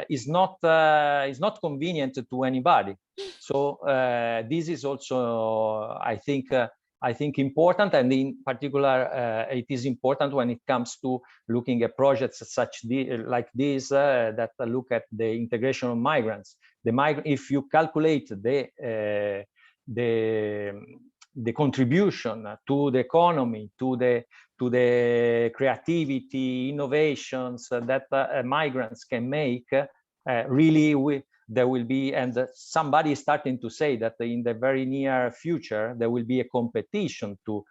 is not convenient to anybody. So this is also, I think important, and in particular, it is important when it comes to looking at projects like this that look at the integration of migrants. If you calculate the contribution to the economy, to the creativity, innovations that migrants can make, really there will be, and somebody is starting to say that in the very near future there will be a competition to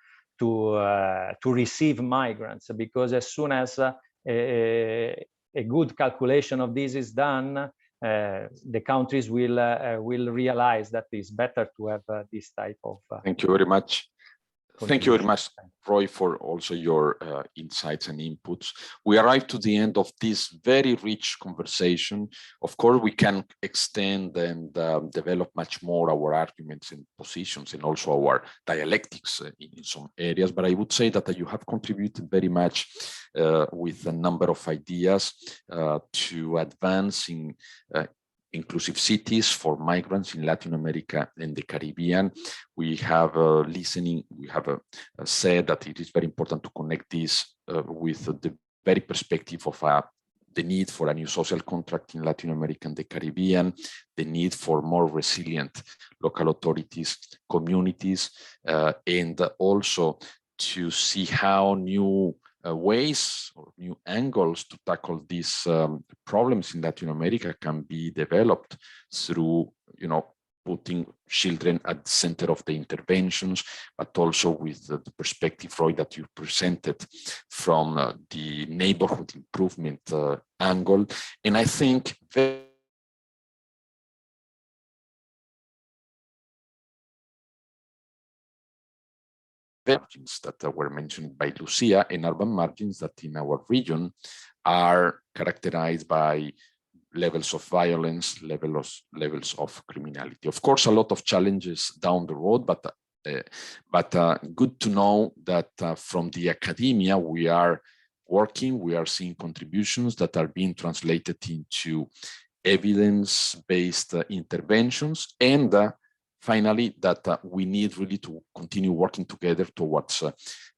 receive migrants, because as soon as a good calculation of this is done, the countries will realize that it's better to have this type of. Thank you very much. Thank you very much, Roy, for also your insights and inputs. We arrived to the end of this very rich conversation. Of course, we can extend and develop much more our arguments and positions, and also our dialectics in some areas. But I would say that you have contributed very much with a number of ideas to advancing inclusive cities for migrants in Latin America and the Caribbean. We have said that it is very important to connect this with the very perspective of the need for a new social contract in Latin America and the Caribbean, the need for more resilient local authorities, communities, and also to see how new ways or new angles to tackle these problems in Latin America can be developed through, putting children at the center of the interventions, but also with the perspective, Roy, that you presented from the neighborhood improvement angle. And I think margins that were mentioned by Lucia, and urban margins that in our region are characterized by levels of violence, levels of criminality. Of course, a lot of challenges down the road, but good to know that from the academia we are working, we are seeing contributions that are being translated into evidence-based interventions, and finally, that we need really to continue working together towards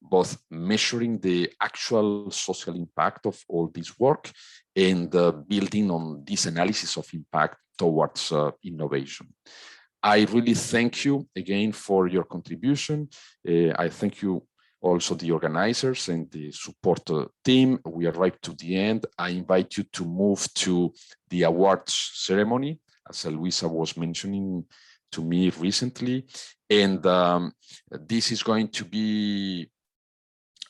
both measuring the actual social impact of all this work and building on this analysis of impact towards innovation. I really thank you again for your contribution. I thank you also the organizers and the support team. We arrived to the end. I invite you to move to the awards ceremony, as Luisa was mentioning to me recently, and this is going to be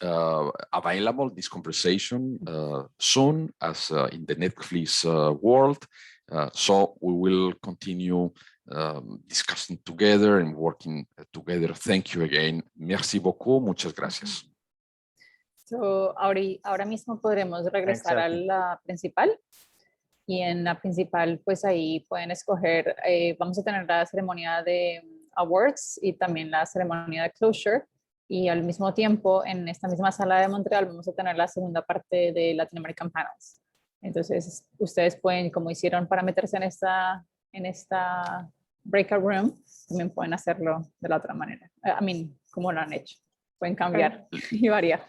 available, this conversation, soon, as in the Netflix world. So we will continue discussing together and working together. Thank you again. Merci beaucoup. Muchas gracias. So, ahora mismo podremos regresar a la principal. Y en la principal, pues ahí pueden escoger, vamos a tener la ceremonia de awards y también la ceremonia de closure. Y al mismo tiempo, en esta misma sala de Montreal, vamos a tener la segunda parte de Latin American Panels. Entonces, ustedes pueden, como hicieron para meterse en esta breakout room, también pueden hacerlo de la otra manera. Como lo han hecho. Pueden cambiar y variar.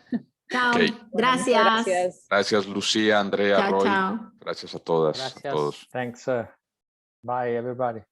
Chao. Okay. Gracias. Gracias. Gracias, Lucía, Andrea, Chao, Roy. chao. Gracias a todas, a Gracias. todos. Thanks. Bye, everybody.